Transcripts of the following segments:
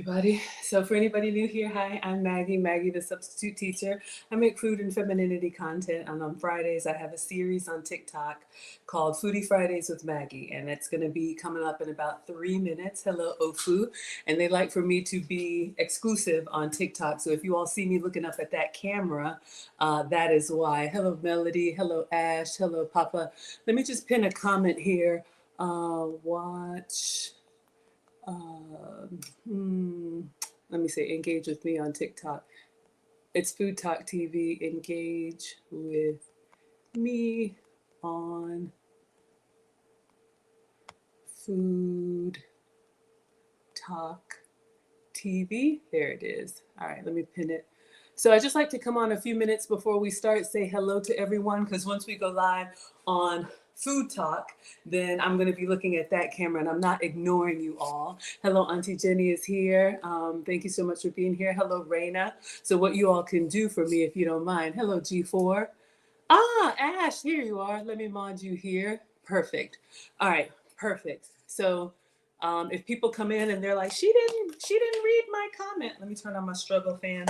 everybody. So for anybody new here, hi, I'm Maggie, the substitute teacher. I make food and femininity content, and on Fridays I have a series on TikTok called Foodie Fridays with Maggie, and it's going to be coming up in about 3 minutes. Hello, Ofu. And they like for me to be exclusive on TikTok, so if you all see me looking up at that camera, that is why. Hello, Melody. Hello, Ash. Hello, Papa. Let me just pin a comment here. Watch... let me say, engage with me on TikTok. It's FoodTokTV. Engage with me on Food Talk TV. There it is. All right, let me pin it. So I just like to come on a few minutes before we start, say hello to everyone, because once we go live on Food Talk, then I'm going to be looking at that camera and I'm not ignoring you all. Hello, Auntie Jenny is here. Thank you so much for being here. Hello, Raina. So what you all can do for me, if you don't mind. Hello, G4. Ash, here you are. Let me mod you here. Perfect. All right, perfect. So if people come in and they're like, she didn't read my comment. Let me turn on my struggle fan.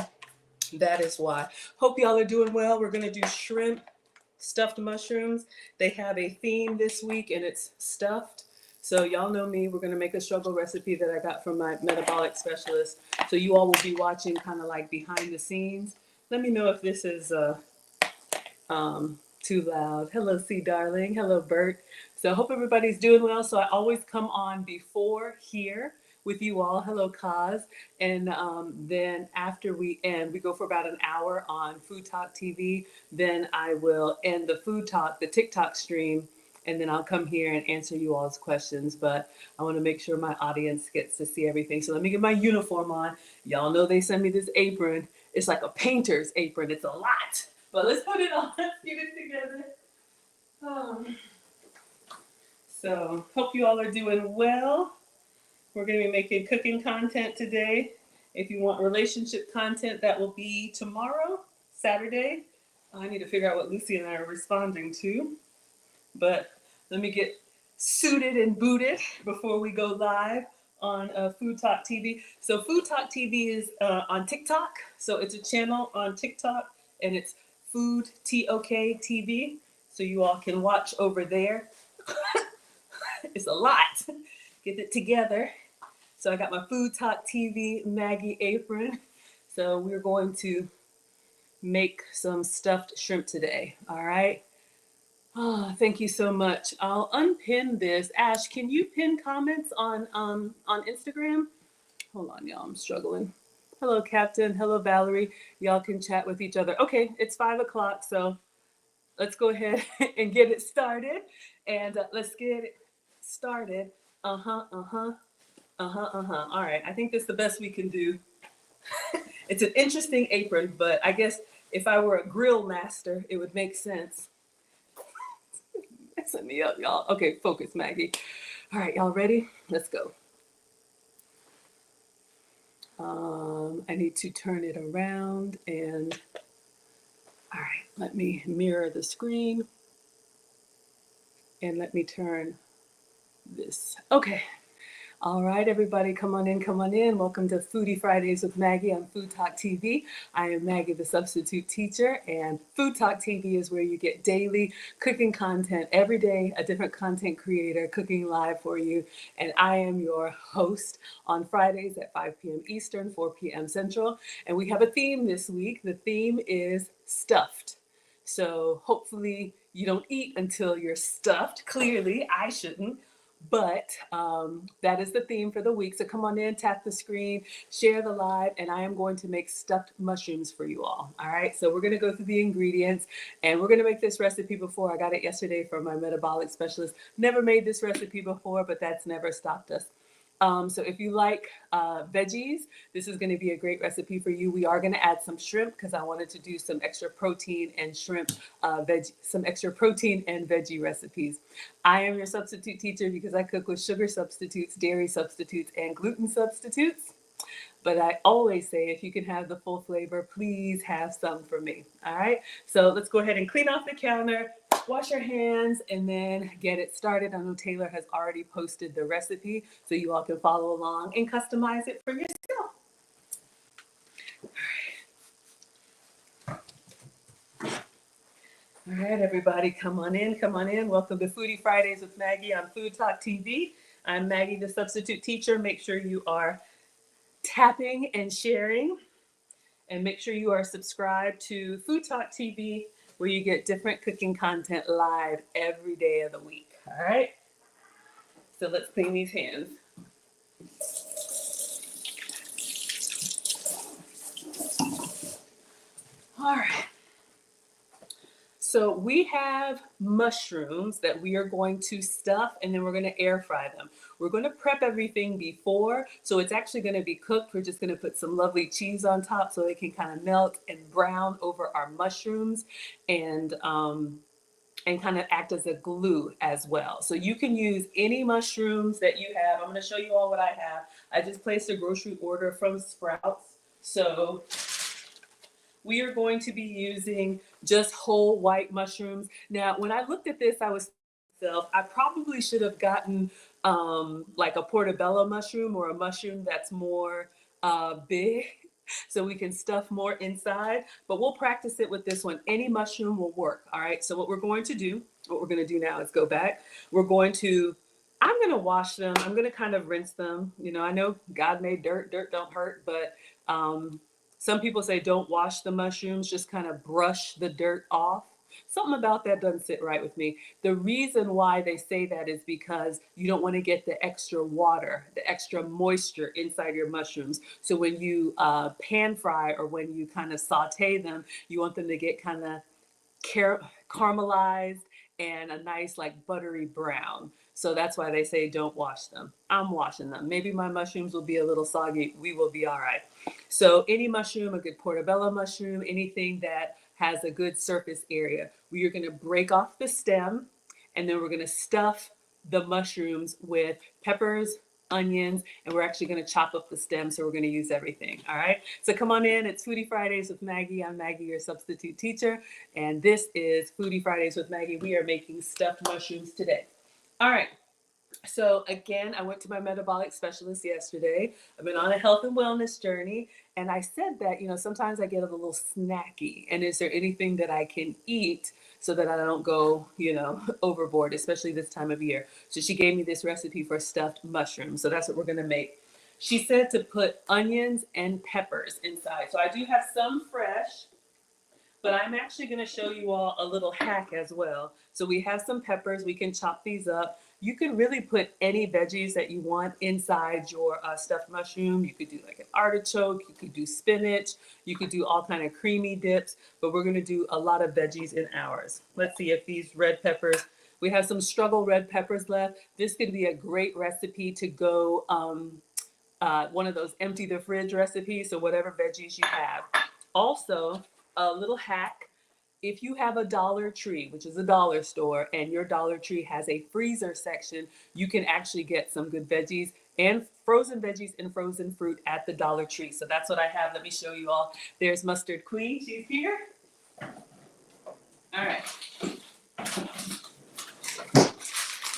That is why. Hope y'all are doing well. We're going to do shrimp stuffed mushrooms. They have a theme this week and it's stuffed. So y'all know me. We're going to make a struggle recipe that I got from my metabolic specialist. So you all will be watching kind of like behind the scenes. Let me know if this is too loud. Hello, C darling. Hello, Bert. So hope everybody's doing well. So I always come on before here with you all. Hello, Kaz. And then after we end, we go for about an hour on Food Talk TV. Then I will end the Food Talk, the TikTok stream, and then I'll come here and answer you all's questions. But I want to make sure my audience gets to see everything. So let me get my uniform on. Y'all know they send me this apron. It's like a painter's apron. It's a lot. But let's put it on. Let's get it together. So hope you all are doing well. We're going to be making cooking content today. If you want relationship content, that will be tomorrow, Saturday. I need to figure out what Lucy and I are responding to. But let me get suited and booted before we go live on Food Talk TV. So Food Talk TV is on TikTok. So it's a channel on TikTok, and it's Food Tok TV. So you all can watch over there. It's a lot. Get it together. So I got my Food Talk TV Maggie apron. So we're going to make some stuffed shrimp today. All right. Oh, thank you so much. I'll unpin this. Ash, can you pin comments on Instagram? Hold on, y'all. I'm struggling. Hello, Captain. Hello, Valerie. Y'all can chat with each other. Okay, it's 5 o'clock, so let's go ahead and get it started. And let's get it started. All right, I think that's the best we can do. It's an interesting apron, but I guess if I were a grill master, it would make sense. Messing me up, y'all. Okay, focus, Maggie. All right, y'all ready? Let's go. I need to turn it around and, all right, let me mirror the screen and let me turn this. Okay. All right, everybody, come on in, come on in. Welcome to Foodie Fridays with Maggie on Food Talk TV. I am Maggie, the substitute teacher, and Food Talk TV is where you get daily cooking content. Every day, a different content creator cooking live for you. And I am your host on Fridays at 5 p.m. Eastern, 4 p.m. Central. And we have a theme this week. The theme is stuffed. So hopefully you don't eat until you're stuffed. Clearly, I shouldn't. But that is the theme for the week. So come on in, tap the screen, share the live, and I am going to make stuffed mushrooms for you all. All right, so we're going to go through the ingredients, and we're going to make this recipe before. I got it yesterday from my metabolic specialist. Never made this recipe before, but that's never stopped us. So if you like veggies, this is going to be a great recipe for you. We are going to add some shrimp because I wanted to do some extra protein and shrimp, some extra protein and veggie recipes. I am your substitute teacher because I cook with sugar substitutes, dairy substitutes, and gluten substitutes. But I always say, if you can have the full flavor, please have some for me. All right. So let's go ahead and clean off the counter, wash your hands and then get it started. I know Taylor has already posted the recipe so you all can follow along and customize it for yourself. All right, everybody, come on in, come on in. Welcome to Foodie Fridays with Maggie on FoodTokTV. I'm Maggie, the substitute teacher. Make sure you are tapping and sharing, and make sure you are subscribed to FoodTokTV, where you get different cooking content live every day of the week. All right, so let's clean these hands. All right. So we have mushrooms that we are going to stuff, and then we're going to air fry them. We're going to prep everything before, so it's actually going to be cooked. We're just going to put some lovely cheese on top so it can kind of melt and brown over our mushrooms and kind of act as a glue as well. So you can use any mushrooms that you have. I'm going to show you all what I have. I just placed a grocery order from Sprouts. So we are going to be using just whole white mushrooms. Now, when I looked at this, I probably should have gotten like a portobello mushroom or a mushroom that's more big so we can stuff more inside, but we'll practice it with this one. Any mushroom will work. All right, so what we're going to do now is go back. I'm going to wash them. I'm going to kind of rinse them. You know, I know God made dirt don't hurt, but some people say don't wash the mushrooms, just kind of brush the dirt off. Something about that doesn't sit right with me. The reason why they say that is because you don't want to get the extra water, the extra moisture inside your mushrooms. So when you pan fry or when you kind of saute them, you want them to get kind of caramelized and a nice like buttery brown. So that's why they say don't wash them. I'm washing them. Maybe my mushrooms will be a little soggy. We will be all right. So any mushroom, a good portobello mushroom, anything that has a good surface area, we are going to break off the stem, and then we're going to stuff the mushrooms with peppers, onions, and we're actually going to chop up the stem, so we're going to use everything. All right, so come on in. It's Foodie Fridays with Maggie. I'm Maggie, your substitute teacher, and this is Foodie Fridays with Maggie. We are making stuffed mushrooms today. All right, so again, I went to my metabolic specialist yesterday. I've been on a health and wellness journey, and I said that, you know, sometimes I get a little snacky, and is there anything that I can eat so that I don't go, you know, overboard, especially this time of year? So she gave me this recipe for stuffed mushrooms, so that's what we're gonna make. She said to put onions and peppers inside. So I do have some fresh, but I'm actually gonna show you all a little hack as well. So we have some peppers, we can chop these up. You can really put any veggies that you want inside your stuffed mushroom. You could do like an artichoke, you could do spinach, you could do all kind of creamy dips, but we're gonna do a lot of veggies in ours. Let's see if these red peppers, we have some struggle red peppers left. This could be a great recipe to go, one of those empty the fridge recipes, so whatever veggies you have. Also, a little hack. If you have a Dollar Tree, which is a dollar store, and your Dollar Tree has a freezer section, you can actually get some good veggies and frozen fruit at the Dollar Tree. So that's what I have. Let me show you all. There's Mustard Queen. She's here. All right.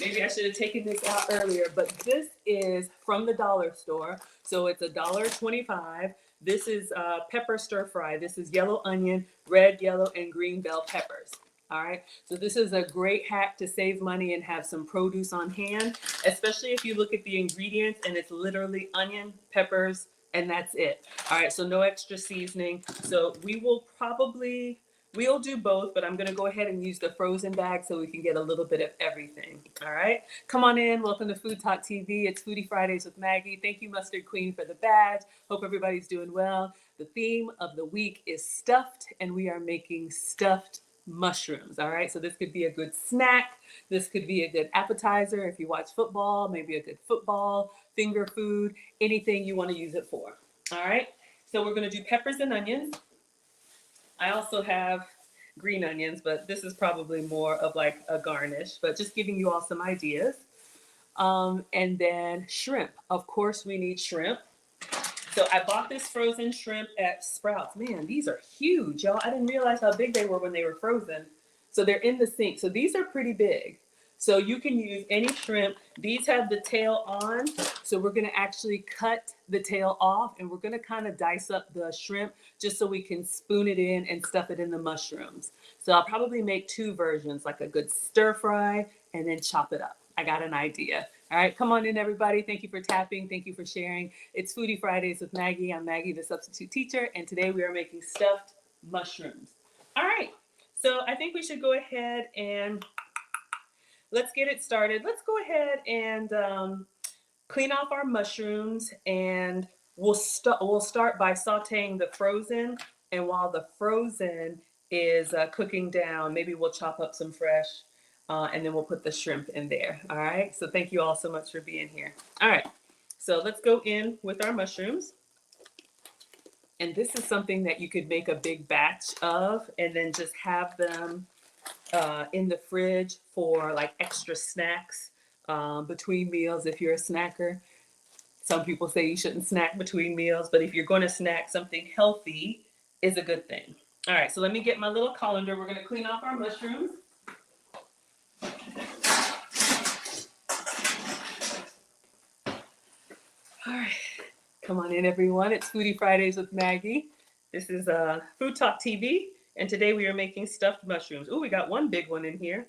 Maybe I should have taken this out earlier, but this is from the dollar store. So it's $1.25. This is pepper stir fry. This is yellow onion, red, yellow, and green bell peppers. All right, so this is a great hack to save money and have some produce on hand, especially if you look at the ingredients and it's literally onion, peppers, and that's it. All right, so no extra seasoning. So we'll do both, but I'm gonna go ahead and use the frozen bag so we can get a little bit of everything. All right, come on in. Welcome to FoodTokTV. It's Foodie Fridays with Maggie. Thank you, Mustard Queen, for the badge. Hope everybody's doing well. The theme of the week is stuffed, and we are making stuffed mushrooms. All right, so this could be a good snack. This could be a good appetizer if you watch football, maybe a good football, finger food, anything you want to use it for. All right, so we're going to do peppers and onions. I also have green onions, but this is probably more of like a garnish, but just giving you all some ideas. And then shrimp. Of course, we need shrimp. So I bought this frozen shrimp at Sprouts. Man, these are huge, y'all. I didn't realize how big they were when they were frozen. So they're in the sink. So these are pretty big. So you can use any shrimp. These have the tail on. So we're gonna actually cut the tail off and we're gonna kind of dice up the shrimp just so we can spoon it in and stuff it in the mushrooms. So I'll probably make two versions, like a good stir fry and then chop it up. I got an idea. All right, come on in everybody. Thank you for tapping. Thank you for sharing. It's Foodie Fridays with Maggie. I'm Maggie, the substitute teacher, and today we are making stuffed mushrooms. All right, so I think we should go ahead and let's get it started. Let's go ahead and clean off our mushrooms, and we'll start by sautéing the frozen. And while the frozen is cooking down, maybe we'll chop up some fresh, and then we'll put the shrimp in there. All right. So thank you all so much for being here. All right. So let's go in with our mushrooms. And this is something that you could make a big batch of, and then just have them in the fridge for like extra snacks between meals if you're a snacker. Some people say you shouldn't snack between meals, but if you're going to snack, something healthy is a good thing. All right, so let me get my little colander. We're going to clean off our mushrooms. All right, come on in everyone. It's Foodie Fridays with Maggie. This is Food Talk TV. And today we are making stuffed mushrooms. Oh, we got one big one in here.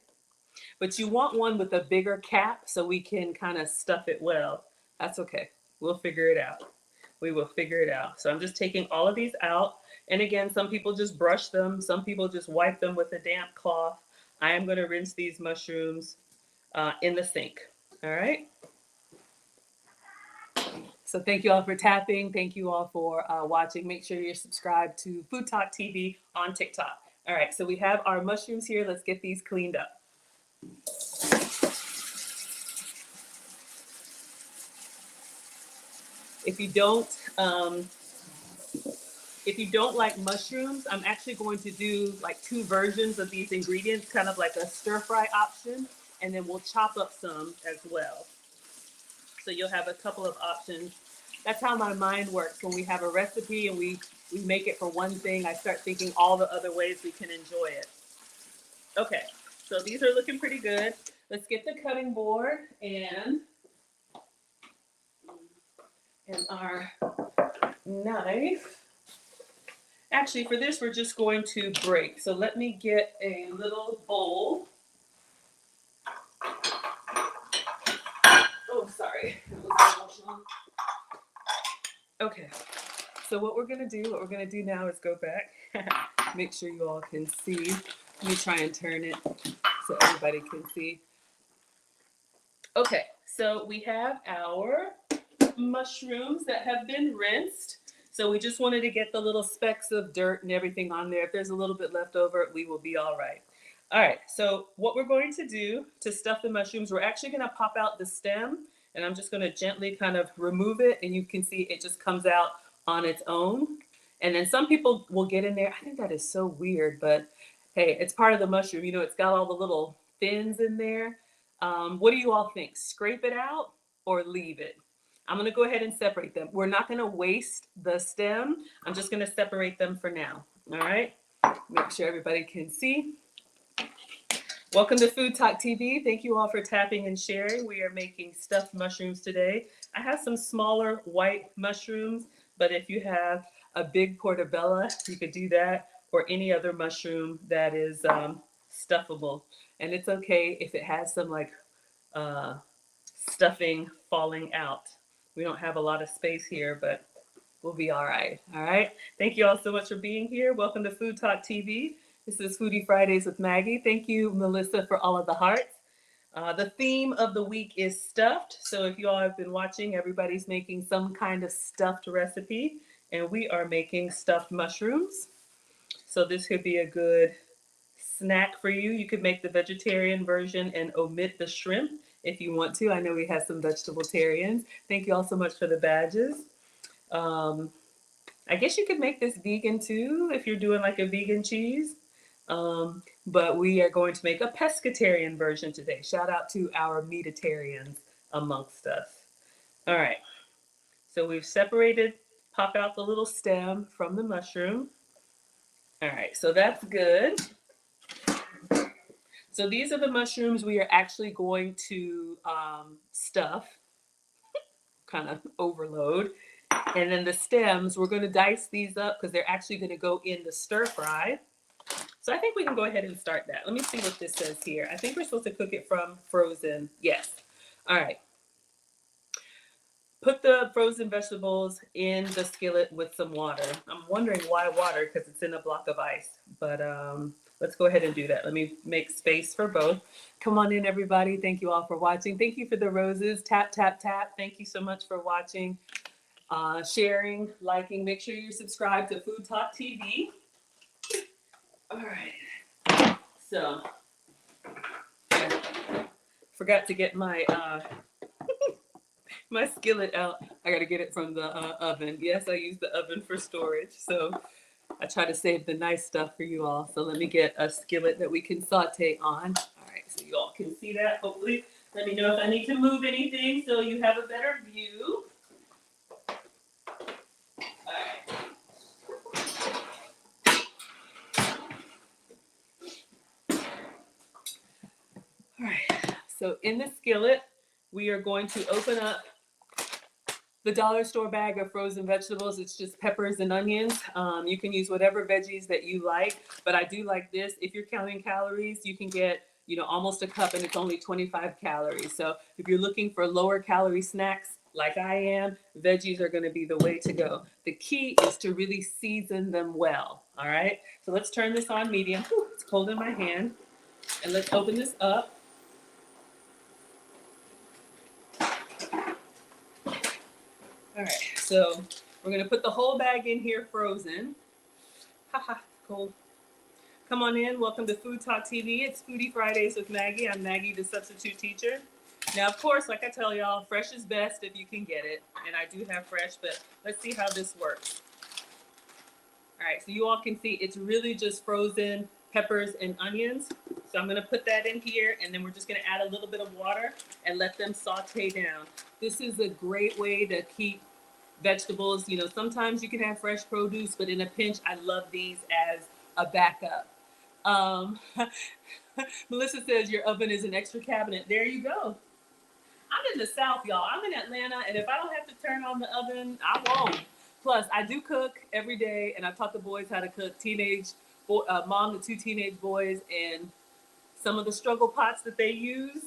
But you want one with a bigger cap so we can kind of stuff it well. That's okay. We'll figure it out. We will figure it out. So I'm just taking all of these out. And again, some people just brush them. Some people just wipe them with a damp cloth. I am going to rinse these mushrooms in the sink. All right. So thank you all for tapping. Thank you all for watching. Make sure you're subscribed to Food Talk TV on TikTok. All right, so we have our mushrooms here. Let's get these cleaned up. If you don't like mushrooms, I'm actually going to do like two versions of these ingredients, kind of like a stir fry option, and then we'll chop up some as well. So you'll have a couple of options. That's how my mind works. When we have a recipe and we make it for one thing, I start thinking all the other ways we can enjoy it. Okay, so these are looking pretty good. Let's get the cutting board and our knife. Actually, for this, we're just going to break. So let me get a little bowl. Oh, sorry. Okay, so what we're gonna do now is go back. Make sure you all can see. Let me try and turn it so everybody can see. Okay, so we have our mushrooms that have been rinsed. So we just wanted to get the little specks of dirt and everything on there. If there's a little bit left over, we will be all right. All right, so what we're going to do to stuff the mushrooms, we're actually gonna pop out the stem, and I'm just gonna gently kind of remove it, and you can see it just comes out on its own. And then some people will get in there. I think that is so weird, but hey, it's part of the mushroom. You know, it's got all the little fins in there. What do you all think? Scrape it out or leave it? I'm gonna go ahead and separate them. We're not gonna waste the stem. I'm just gonna separate them for now, all right? Make sure everybody can see. Welcome to Food Talk TV. Thank you all for tapping and sharing. We are making stuffed mushrooms today. I have some smaller white mushrooms, but if you have a big portobello, you could do that, or any other mushroom that is stuffable. And it's okay if it has some like stuffing falling out. We don't have a lot of space here, but we'll be all right. All right. Thank you all so much for being here. Welcome to Food Talk TV. This is Foodie Fridays with Maggie. Thank you, Melissa, for all of the hearts. The theme of the week is stuffed. So if you all have been watching, everybody's making some kind of stuffed recipe, and we are making stuffed mushrooms. So this could be a good snack for you. You could make the vegetarian version and omit the shrimp if you want to. I know we have some vegetarians. Thank you all so much for the badges. I guess you could make this vegan too if you're doing like a vegan cheese. But we are going to make a pescatarian version today. Shout out to our meatitarians amongst us. All right. So we've separated, pop out the little stem from the mushroom. All right, so that's good. So these are the mushrooms we are actually going to stuff, kind of overload. And then the stems, we're going to dice these up because they're actually going to go in the stir fry. So I think we can go ahead and start that. Let me see what this says here. I think we're supposed to cook it from frozen. Yes. All right. Put the frozen vegetables in the skillet with some water. I'm wondering why water, because it's in a block of ice. But let's go ahead and do that. Let me make space for both. Come on in, everybody. Thank you all for watching. Thank you for the roses. Tap, tap, tap. Thank you so much for watching, sharing, liking. Make sure you're subscribed to FoodTokTV. All right. So, forgot to get my my skillet out. I got to get it from the oven. Yes, I use the oven for storage. So I try to save the nice stuff for you all. So let me get a skillet that we can saute on. All right, so you all can see that, hopefully. Let me know if I need to move anything so you have a better view. All right, so in the skillet, we are going to open up the dollar store bag of frozen vegetables. It's just peppers and onions. You can use whatever veggies that you like, but I do like this. If you're counting calories, you can get, almost a cup and it's only 25 calories. So if you're looking for lower calorie snacks like I am, veggies are gonna be the way to go. The key is to really season them well, all right? So let's turn this on medium. Whew, it's cold in my hand. And let's open this up. All right, so we're gonna put the whole bag in here frozen. Haha, cold. Come on in, welcome to Food Talk TV. It's Foodie Fridays with Maggie. I'm Maggie, the substitute teacher. Now, of course, like I tell y'all, fresh is best if you can get it. And I do have fresh, but let's see how this works. All right, so you all can see it's really just frozen peppers and onions. So I'm gonna put that in here and then we're just gonna add a little bit of water and let them saute down. This is a great way to keep vegetables. Sometimes you can have fresh produce, but in a pinch, I love these as a backup. Melissa says your oven is an extra cabinet. There you go. I'm in the South, y'all. I'm in Atlanta, and if I don't have to turn on the oven, I won't. Plus, I do cook every day, and I taught the boys how to cook. Mom to 2 teenage boys, and some of the struggle pots that they use,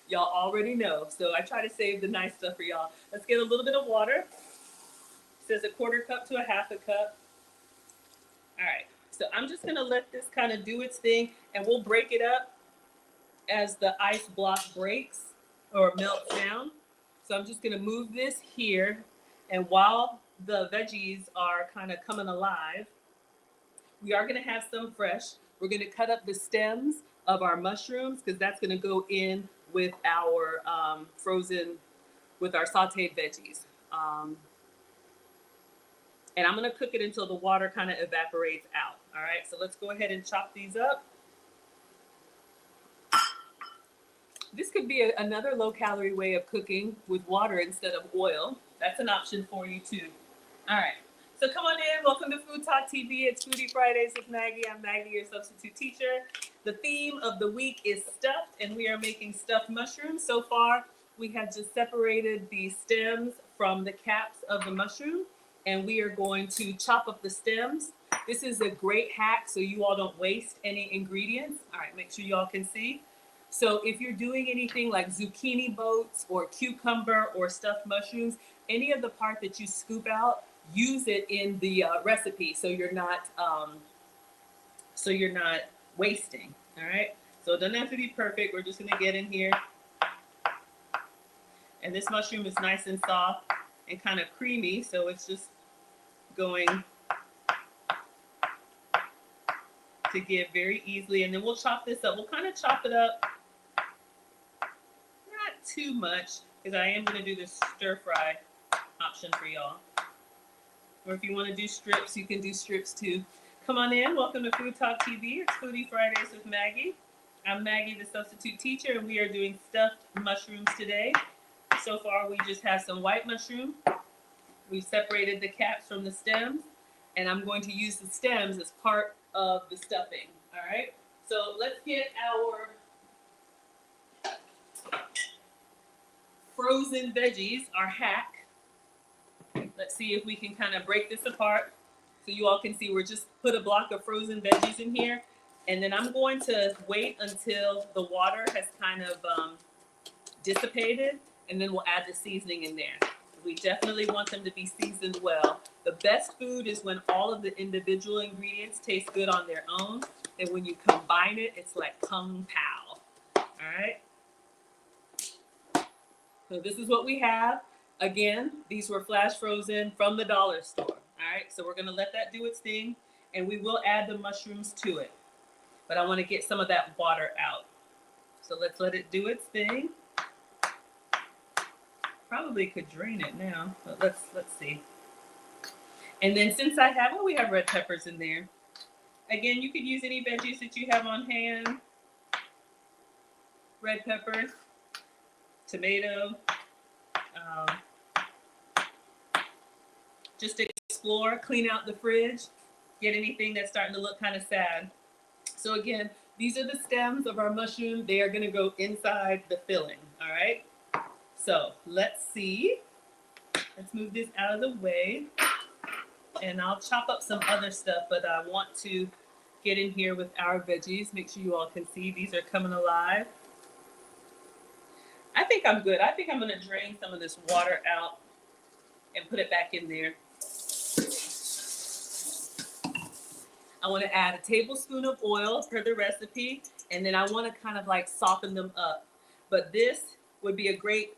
y'all already know. So I try to save the nice stuff for y'all. Let's get a little bit of water. It says 1/4 cup to 1/2 cup. All right. So I'm just going to let this kind of do its thing, and we'll break it up as the ice block breaks or melts down. So I'm just going to move this here. And while the veggies are kind of coming alive, we are going to have some fresh. We're going to cut up the stems of our mushrooms because that's going to go in with our with our sauteed veggies. And I'm going to cook it until the water kind of evaporates out. All right, so let's go ahead and chop these up. This could be another low-calorie way of cooking with water instead of oil. That's an option for you too. All right, so come on in. Welcome to Food Talk TV. It's Foodie Fridays with Maggie. I'm Maggie, your substitute teacher. The theme of the week is stuffed, and we are making stuffed mushrooms. So far, we have just separated the stems from the caps of the mushroom, and we are going to chop up the stems. This is a great hack so you all don't waste any ingredients. All right, make sure you all can see. So if you're doing anything like zucchini boats or cucumber or stuffed mushrooms, any of the part that you scoop out, use it in the recipe so you're not wasting. All right. So it doesn't have to be perfect. We're just gonna get in here, and this mushroom is nice and soft and kind of creamy, so it's just going to give very easily. And then we'll chop this up. We'll kind of chop it up, not too much, because I am going to do this stir fry option for y'all. Or if you want to do strips, you can do strips too. Come on in. Welcome to Food Talk TV. It's Foodie Fridays with Maggie. I'm Maggie, the substitute teacher, and we are doing stuffed mushrooms today. So far, we just have some white mushroom. We've separated the caps from the stems, and I'm going to use the stems as part of the stuffing. All right. So let's get our frozen veggies, our hack. Let's see if we can kind of break this apart so you all can see we're just put a block of frozen veggies in here. And then I'm going to wait until the water has kind of dissipated, and then we'll add the seasoning in there. We definitely want them to be seasoned well. The best food is when all of the individual ingredients taste good on their own, and when you combine it, it's like kung pao. All right? So this is what we have. Again, these were flash frozen from the dollar store. All right, so we're gonna let that do its thing, and we will add the mushrooms to it. But I wanna get some of that water out. So let's let it do its thing. Probably could drain it now, but let's see. And then since I have, we have red peppers in there. Again, you could use any veggies that you have on hand. Red peppers, tomato. Just explore, clean out the fridge, get anything that's starting to look kind of sad. So again, these are the stems of our mushroom. They are going to go inside the filling. All right. So let's see. Let's move this out of the way. And I'll chop up some other stuff, but I want to get in here with our veggies. Make sure you all can see these are coming alive. I think I'm good. I think I'm going to drain some of this water out and put it back in there. I want to add a tablespoon of oil per the recipe, and then I want to kind of like soften them up. But this would be a great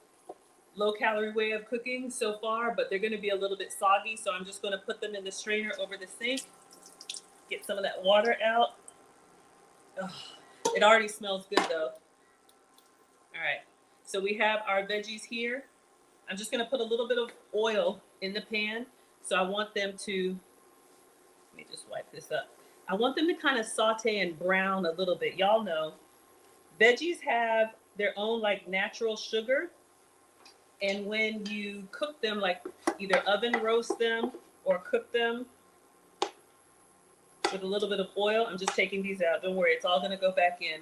low-calorie way of cooking so far, but they're going to be a little bit soggy, so I'm just going to put them in the strainer over the sink, get some of that water out. Ugh, it already smells good, though. All right, so we have our veggies here. I'm just going to put a little bit of oil in the pan, so I want them to, let me just wipe this up. I want them to kind of saute and brown a little bit. Y'all know, veggies have their own like natural sugar. And when you cook them, like either oven roast them or cook them with a little bit of oil, I'm just taking these out. Don't worry, it's all gonna go back in.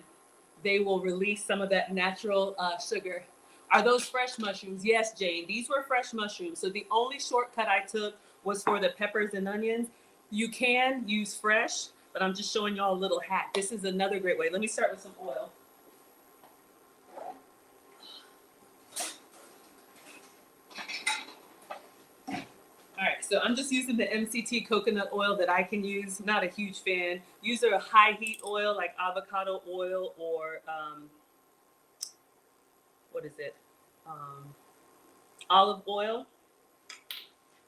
They will release some of that natural sugar. Are those fresh mushrooms? Yes, Jane, these were fresh mushrooms. So the only shortcut I took was for the peppers and onions. You can use fresh, but I'm just showing y'all a little hack. This is another great way. Let me start with some oil. All right, so I'm just using the MCT coconut oil that I can use. Not a huge fan. Use a high heat oil like avocado oil or what is it? Olive oil.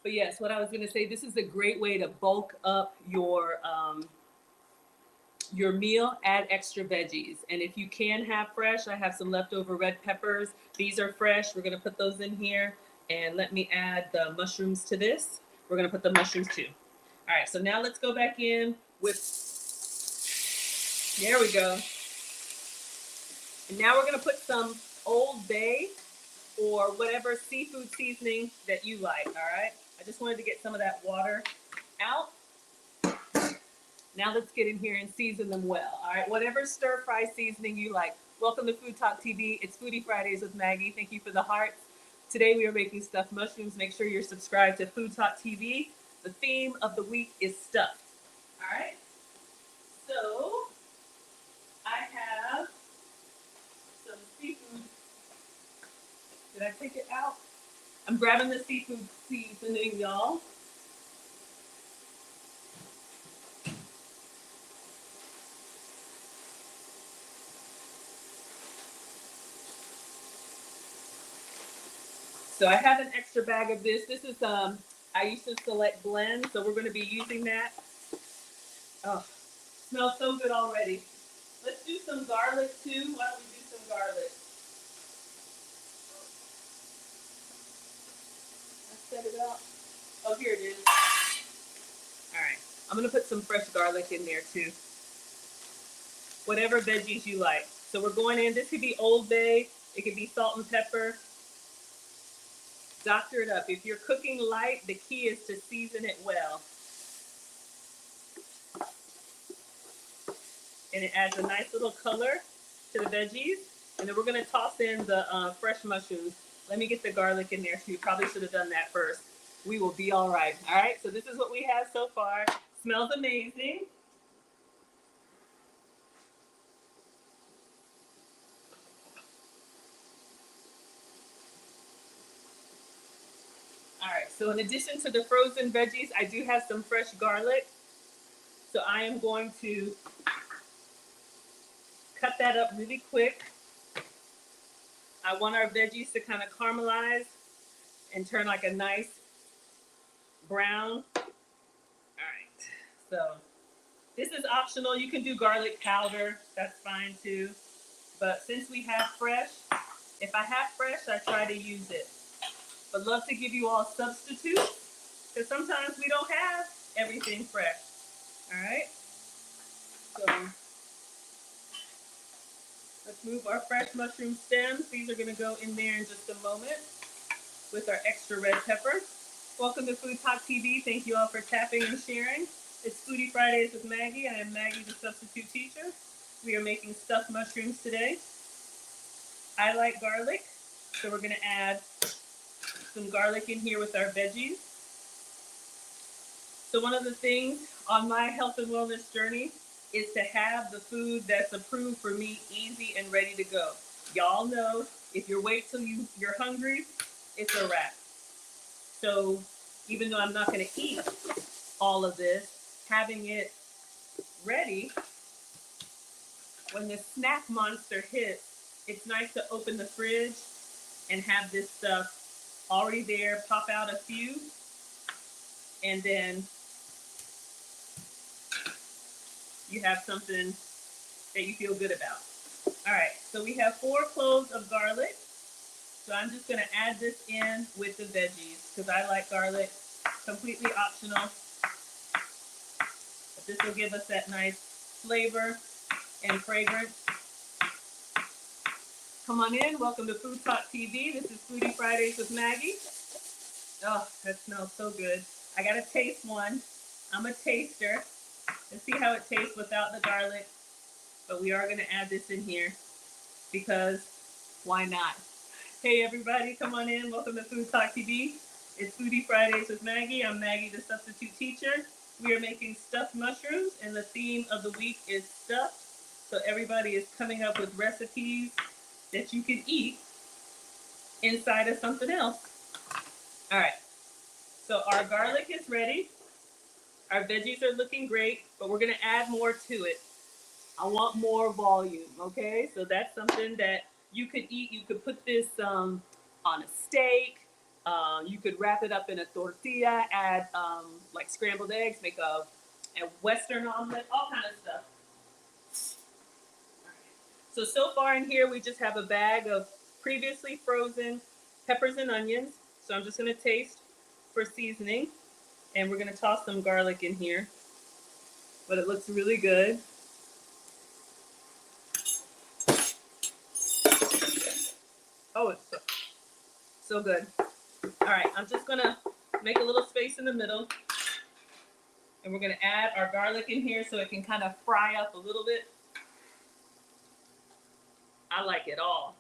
But yes, what I was gonna say, this is a great way to bulk up your meal, add extra veggies. And if you can have fresh, I have some leftover red peppers. These are fresh. We're gonna put those in here. And let me add the mushrooms to this. We're gonna put the mushrooms too. All right, so now let's go back in with, there we go. And now we're gonna put some Old Bay or whatever seafood seasoning that you like, all right? I just wanted to get some of that water out. Now let's get in here and season them well, all right? Whatever stir-fry seasoning you like. Welcome to Food Talk TV. It's Foodie Fridays with Maggie. Thank you for the hearts. Today we are making stuffed mushrooms. Make sure you're subscribed to Food Talk TV. The theme of the week is stuffed, all right? So I have some seafood. Did I take it out? I'm grabbing the seafood seasoning, y'all. So I have an extra bag of this. This is I used to select blend, so we're going to be using that. Oh, smells so good already. Let's do some garlic too. Why don't we do some garlic? Let's set it up. Oh, here it is. All right. I'm going to put some fresh garlic in there too. Whatever veggies you like. So we're going in. This could be Old Bay. It could be salt and pepper. Doctor it up. If you're cooking light, the key is to season it well. and it adds a nice little color to the veggies. And then we're gonna toss in the fresh mushrooms. Let me get the garlic in there. So you probably should have done that first. We will be all right. All right, so this is what we have so far. Smells amazing. All right, so in addition to the frozen veggies, I do have some fresh garlic. So I am going to cut that up really quick. I want our veggies to kind of caramelize and turn like a nice brown. All right, so this is optional. You can do garlic powder, that's fine too. But since we have fresh, if I have fresh, I try to use it. But love to give you all substitutes, because sometimes we don't have everything fresh. All right, so let's move our fresh mushroom stems. These are gonna go in there in just a moment with our extra red pepper. Welcome to Food Talk TV. Thank you all for tapping and sharing. It's Foodie Fridays with Maggie. I am Maggie, the substitute teacher. We are making stuffed mushrooms today. I like garlic, so we're gonna add some garlic in here with our veggies. So one of the things on my health and wellness journey is to have the food that's approved for me easy and ready to go. Y'all know if you wait till you're hungry, it's a wrap. So even though I'm not going to eat all of this, having it ready when the snack monster hits, it's nice to open the fridge and have this stuff already there, pop out a few, and then you have something that you feel good about. All right, so we have 4 cloves of garlic. So I'm just gonna add this in with the veggies because I like garlic, completely optional. But this will give us that nice flavor and fragrance. Come on in, welcome to Food Talk TV. This is Foodie Fridays with Maggie. Oh, that smells so good. I gotta taste one. I'm a taster. Let's see how it tastes without the garlic. But we are gonna add this in here because why not? Hey everybody, come on in. Welcome to Food Talk TV. It's Foodie Fridays with Maggie. I'm Maggie, the substitute teacher. We are making stuffed mushrooms, and the theme of the week is stuffed. So everybody is coming up with recipes that you can eat inside of something else. All right, so our garlic is ready. Our veggies are looking great, but we're gonna add more to it. I want more volume, okay? So that's something that you could eat. You could put this on a steak. You could wrap it up in a tortilla, add like scrambled eggs, make a Western omelet, all kind of stuff. So far in here, we just have a bag of previously frozen peppers and onions. So I'm just gonna taste for seasoning, and we're gonna toss some garlic in here, but it looks really good. Oh, it's so good. All right, I'm just gonna make a little space in the middle, and we're gonna add our garlic in here so it can kind of fry up a little bit. I like it all.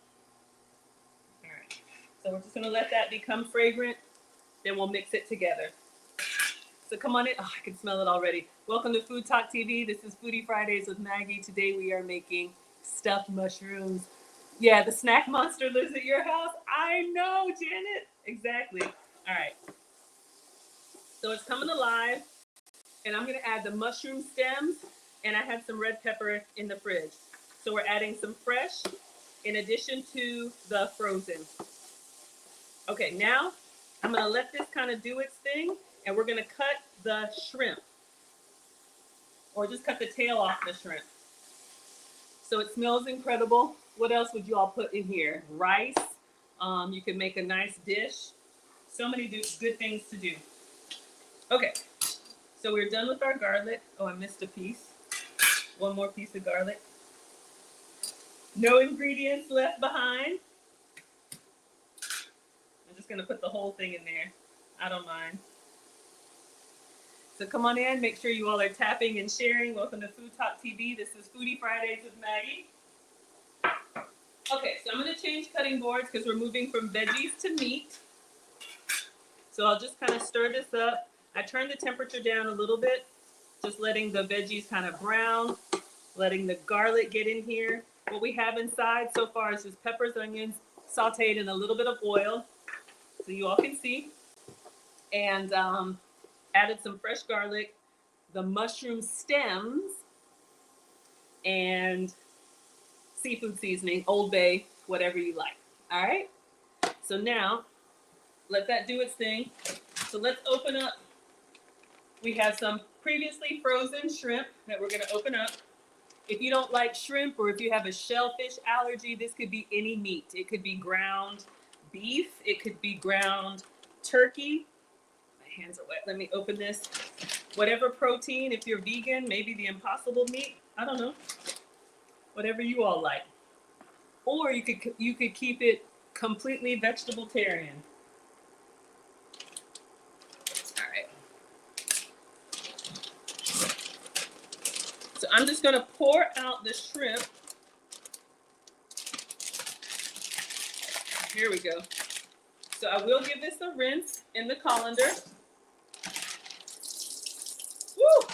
All right, so we're just gonna let that become fragrant, then we'll mix it together. So come on in. Oh, I can smell it already. Welcome to Food Talk TV. This is Foodie Fridays with Maggie. Today we are making stuffed mushrooms. Yeah, the snack monster lives at your house. I know, Janet. Exactly. All right. So it's coming alive, and I'm gonna add the mushroom stems, and I have some red pepper in the fridge. So we're adding some fresh in addition to the frozen. Okay, now I'm gonna let this kind of do its thing, and we're gonna cut the shrimp, or just cut the tail off the shrimp. So it smells incredible. What else would you all put in here? Rice. You can make a nice dish. So many good things to do. Okay, so we're done with our garlic. Oh, I missed a piece. One more piece of garlic. No ingredients left behind. I'm just gonna put the whole thing in there. I don't mind. So come on in, make sure you all are tapping and sharing. Welcome to FoodTokTV. This is Foodie Fridays with Maggie. Okay, so I'm gonna change cutting boards because we're moving from veggies to meat. So I'll just kind of stir this up. I turned the temperature down a little bit, just letting the veggies kind of brown, letting the garlic get in here. What we have inside so far is just peppers, onions, sauteed in a little bit of oil, so you all can see. And added some fresh garlic, the mushroom stems, and seafood seasoning, Old Bay, whatever you like. All right? So now, let that do its thing. So let's open up. We have some previously frozen shrimp that we're gonna open up. If you don't like shrimp or if you have a shellfish allergy, this could be any meat. It could be ground beef, it could be ground turkey. My hands are wet. Let me open this. Whatever protein, if you're vegan, maybe the impossible meat. I don't know. Whatever you all like. Or you could keep it completely vegetarian. All right. So I'm just going to pour out the shrimp. Here we go. So I will give this a rinse in the colander. Woo!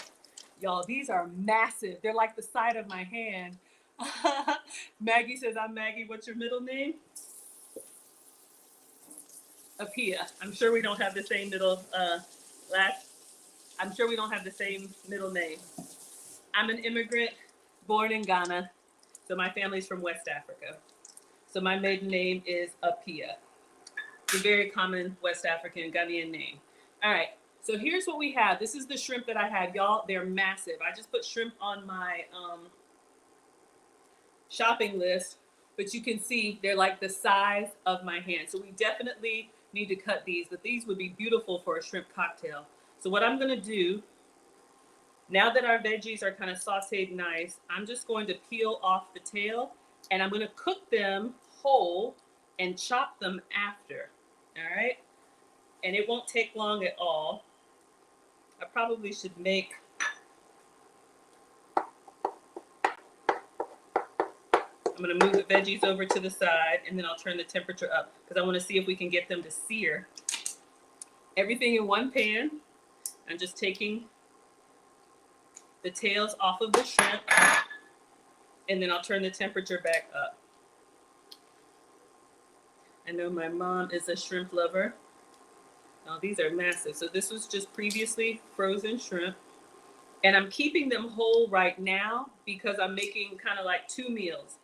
Y'all, these are massive. They're like the side of my hand. Maggie says, I'm Maggie. What's your middle name? Apia. I'm sure we don't have the same middle I'm sure we don't have the same middle name. I'm an immigrant born in Ghana. So my family's from West Africa. So my maiden name is Apia. It's a very common West African Ghanaian name. All right. So here's what we have. This is the shrimp that I had. Y'all, they're massive. I just put shrimp on my shopping list, but you can see they're like the size of my hand. So we definitely need to cut these, but these would be beautiful for a shrimp cocktail. So what I'm gonna do, now that our veggies are kind of sauteed nice, I'm just going to peel off the tail and I'm gonna cook them whole and chop them after, all right? And it won't take long at all. I probably should make, I'm gonna move the veggies over to the side and then I'll turn the temperature up because I wanna see if we can get them to sear. Everything in one pan. I'm just taking the tails off of the shrimp and then I'll turn the temperature back up. I know my mom is a shrimp lover. Now these are massive. So this was just previously frozen shrimp. And I'm keeping them whole right now because I'm making kind of like two meals.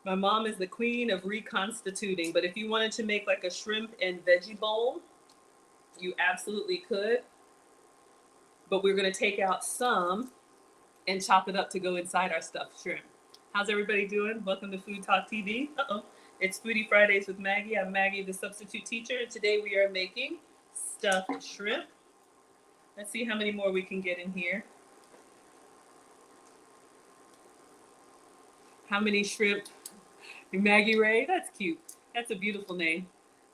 My mom is the queen of reconstituting, but if you wanted to make like a shrimp and veggie bowl, you absolutely could. But we're gonna take out some and chop it up to go inside our stuffed shrimp. How's everybody doing? Welcome to FoodTokTV. It's Foodie Fridays with Maggie. I'm Maggie, the substitute teacher, and today we are making stuffed shrimp. Let's see how many more we can get in here. How many shrimp? Maggie Ray, that's cute. That's a beautiful name.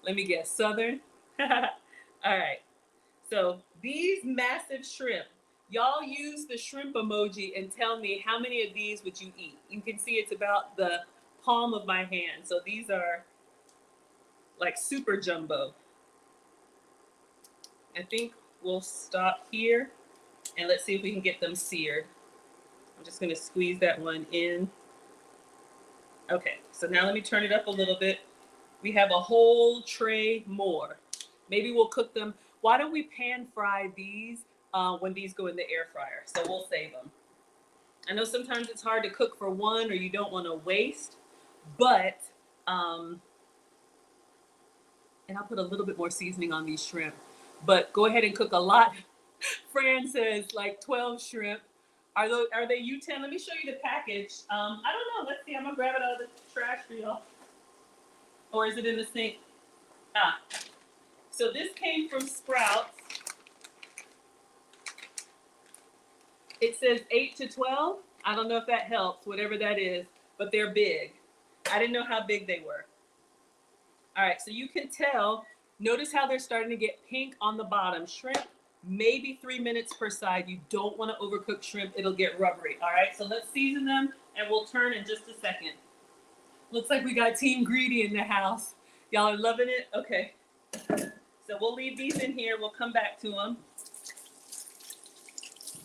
Let me guess, Southern? All right, so these massive shrimp, y'all use the shrimp emoji and tell me how many of these would you eat. You can see it's about the palm of my hand. So these are like super jumbo. I think we'll stop here and let's see if we can get them seared. I'm just gonna squeeze that one in. Okay, so now let me turn it up a little bit. We have a whole tray more. Maybe we'll cook them. Why don't we pan fry these when these go in the air fryer? So we'll save them. I know sometimes it's hard to cook for one or you don't want to waste, but, and I'll put a little bit more seasoning on these shrimp, but go ahead and cook a lot. Fran says like 12 shrimp. Are they U10? Let me show you the package. I don't know. Let's see. I'm going to grab it out of the trash for y'all. Or is it in the sink? Ah. So this came from Sprouts. It says 8 to 12. I don't know if that helps, whatever that is, but they're big. I didn't know how big they were. All right, so you can tell, notice how they're starting to get pink on the bottom. Shrimp maybe 3 minutes per side. You don't want to overcook shrimp. It'll get rubbery. All right, so let's season them and we'll turn in just a second. Looks like we got Team Greedy in the house. Y'all are loving it? Okay. So we'll leave these in here. We'll come back to them.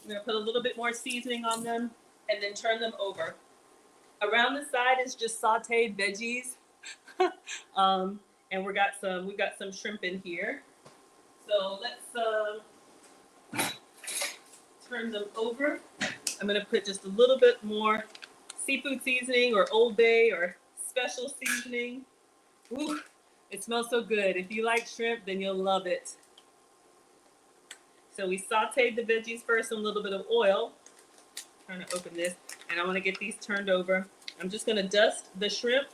I'm going to put a little bit more seasoning on them and then turn them over. Around the side is just sauteed veggies. And we got some shrimp in here. So let's turn them over. I'm going to put just a little bit more seafood seasoning or Old Bay or special seasoning. Ooh, it smells so good. If you like shrimp, then you'll love it. So we sauteed the veggies first in a little bit of oil. I'm trying to open this, and I want to get these turned over. I'm just going to dust the shrimp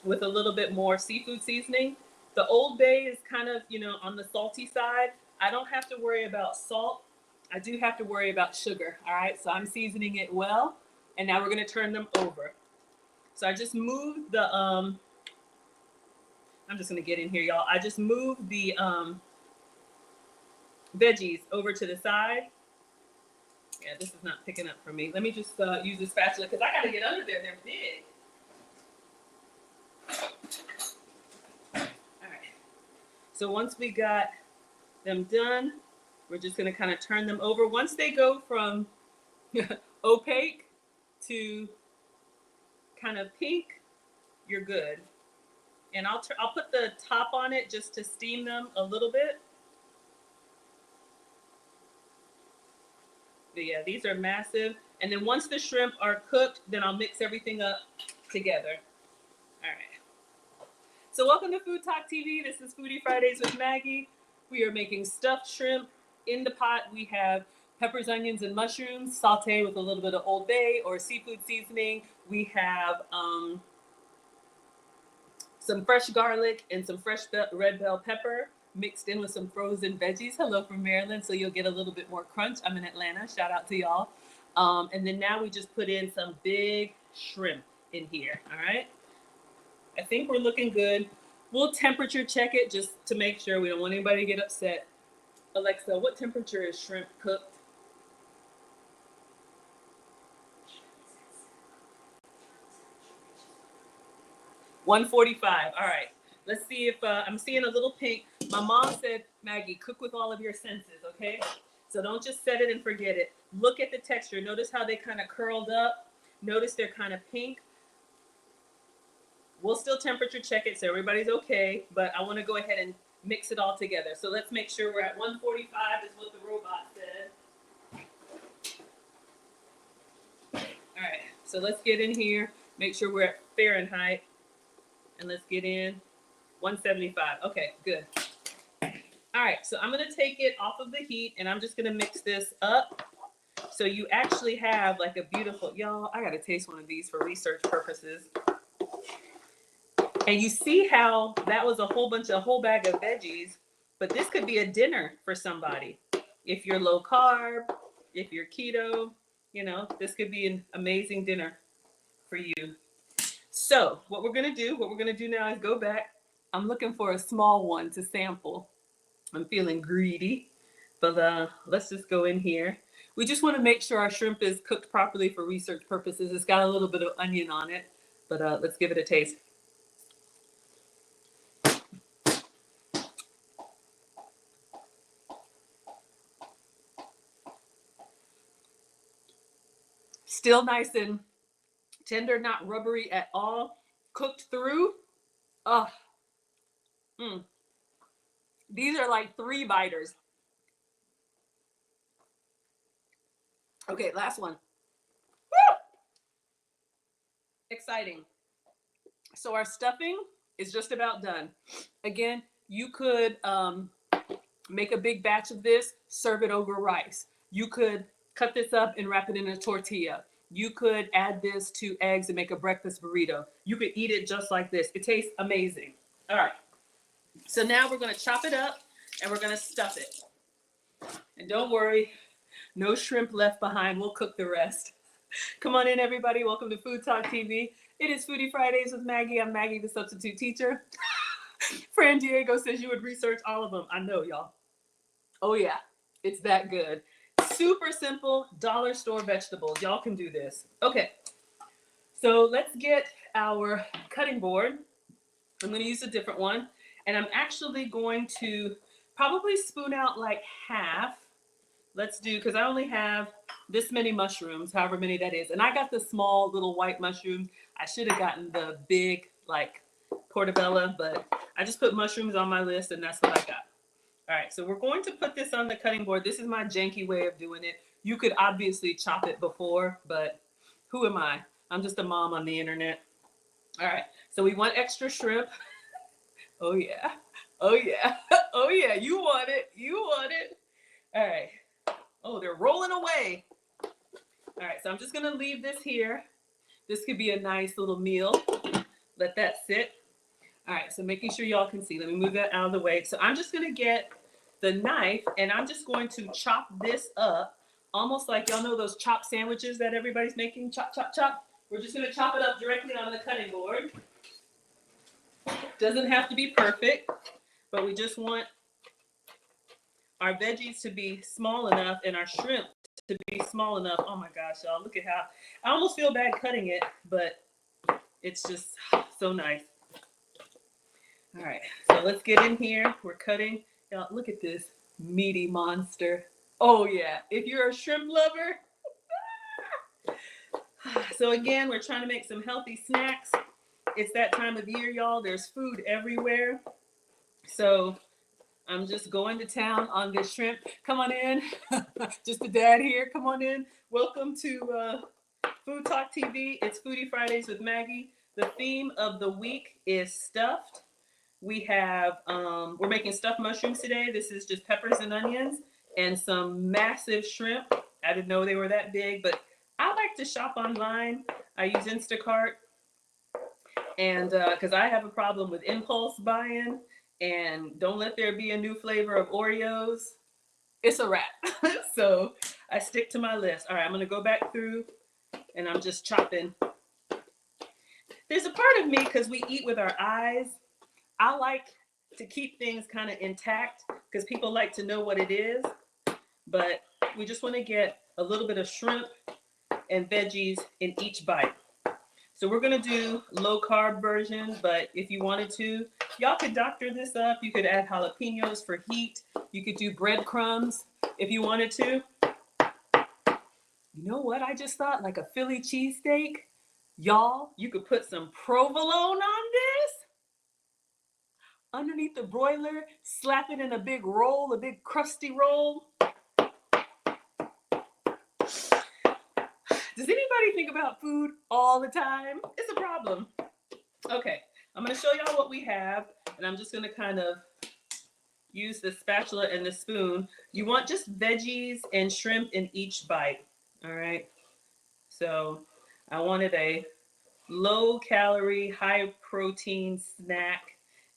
with a little bit more seafood seasoning. The Old Bay is kind of, on the salty side. I don't have to worry about salt. I do have to worry about sugar. All right, so I'm seasoning it well, and now we're going to turn them over. So I just moved the, I'm just going to get in here, y'all. I just moved the veggies over to the side. Yeah, this is not picking up for me. Let me just use the spatula because I got to get under there. They're big. All right. So once we got them done, we're just going to kind of turn them over. Once they go from opaque to kind of pink, you're good. And I'll put the top on it just to steam them a little bit. But yeah, these are massive. And then once the shrimp are cooked, then I'll mix everything up together. All right. So welcome to Food Talk TV. This is Foodie Fridays with Maggie. We are making stuffed shrimp. In the pot, we have peppers, onions, and mushrooms sauteed with a little bit of Old Bay or seafood seasoning. We have some fresh garlic and some fresh red bell pepper mixed in with some frozen veggies. Hello from Maryland, so you'll get a little bit more crunch. I'm in Atlanta. Shout out to y'all. And then now we just put in some big shrimp in here. All right. I think we're looking good. We'll temperature check it just to make sure. We don't want anybody to get upset. Alexa, what temperature is shrimp cooked? 145. All right. Let's see if I'm seeing a little pink. My mom said, Maggie, cook with all of your senses, okay? So don't just set it and forget it. Look at the texture. Notice how they kind of curled up. Notice they're kind of pink. We'll still temperature check it so everybody's okay, but I want to go ahead and mix it all together. So let's make sure we're at 145 is what the robot said. All right, so let's get in here. Make sure we're at Fahrenheit. And let's get in 175. Okay, good. All right, so I'm going to take it off of the heat, and I'm just going to mix this up. So you actually have like a beautiful, y'all, I got to taste one of these for research purposes. And you see how that was a whole bag of veggies, but this could be a dinner for somebody. If you're low carb, if you're keto, this could be an amazing dinner for you. So what we're going to do now is go back. I'm looking for a small one to sample. I'm feeling greedy, but let's just go in here. We just want to make sure our shrimp is cooked properly for research purposes. It's got a little bit of onion on it, but let's give it a taste. Still nice and tender, not rubbery at all. Cooked through. These are like 3 biters. Okay, last one. Woo! Exciting. So our stuffing is just about done. Again, you could make a big batch of this, serve it over rice. You could cut this up and wrap it in a tortilla. You could add this to eggs and make a breakfast burrito. You could eat it just like this. It tastes amazing. All right. So now we're going to chop it up and we're going to stuff it. And don't worry, no shrimp left behind. We'll cook the rest. Come on in, everybody. Welcome to Food Talk TV. It is Foodie Fridays with Maggie. I'm Maggie, the substitute teacher. Fran Diego says you would research all of them. I know, y'all. Oh, yeah. It's that good. Super simple dollar store vegetables. Y'all can do this. Okay, so let's get our cutting board. I'm going to use a different one, and I'm actually going to probably spoon out like half. Let's do, because I only have this many mushrooms, however many that is. And I got the small little white mushrooms. I should have gotten the big, like, portobello, but I just put mushrooms on my list, and that's what I got. All right, so we're going to put this on the cutting board. This is my janky way of doing it. You could obviously chop it before, but who am I? I'm just a mom on the internet. All right, so we want extra shrimp. Oh, yeah. Oh, yeah. Oh, yeah. You want it. You want it. All right. Oh, they're rolling away. All right, so I'm just going to leave this here. This could be a nice little meal. Let that sit. All right, so making sure y'all can see. Let me move that out of the way. So I'm just going to get the knife, and I'm just going to chop this up, almost like y'all know those chop sandwiches that everybody's making. Chop, chop, chop. We're just going to chop it up directly on the cutting board. Doesn't have to be perfect, but we just want our veggies to be small enough and our shrimp to be small enough. Oh my gosh, y'all, look at how, I almost feel bad cutting it, but it's just so nice. All right, so let's get in here. We're cutting. Y'all, look at this meaty monster. Oh yeah, if you're a shrimp lover. So again, we're trying to make some healthy snacks. It's that time of year, y'all. There's food everywhere. So I'm just going to town on this shrimp. Come on in. Just a dad here. Come on in. Welcome to Food Talk TV. It's Foodie Fridays with Maggie. The theme of the week is stuffed. We have, we're making stuffed mushrooms today. This is just peppers and onions and some massive shrimp. I didn't know they were that big, but I like to shop online. I use Instacart. And because I have a problem with impulse buying, and don't let there be a new flavor of Oreos. It's a wrap. So I stick to my list. All right, I'm going to go back through, and I'm just chopping. There's a part of me, because we eat with our eyes, I like to keep things kind of intact because people like to know what it is. But we just want to get a little bit of shrimp and veggies in each bite. So we're going to do low carb version, but if you wanted to, y'all could doctor this up. You could add jalapenos for heat. You could do breadcrumbs if you wanted to. You know what I just thought? Like a Philly cheesesteak. Y'all, you could put some provolone on this underneath the broiler, slap it in a big roll, a big crusty roll. Does anybody think about food all the time? It's a problem. Okay, I'm going to show y'all what we have, and I'm just going to kind of use the spatula and the spoon. You want just veggies and shrimp in each bite, all right? So I wanted a low-calorie, high-protein snack,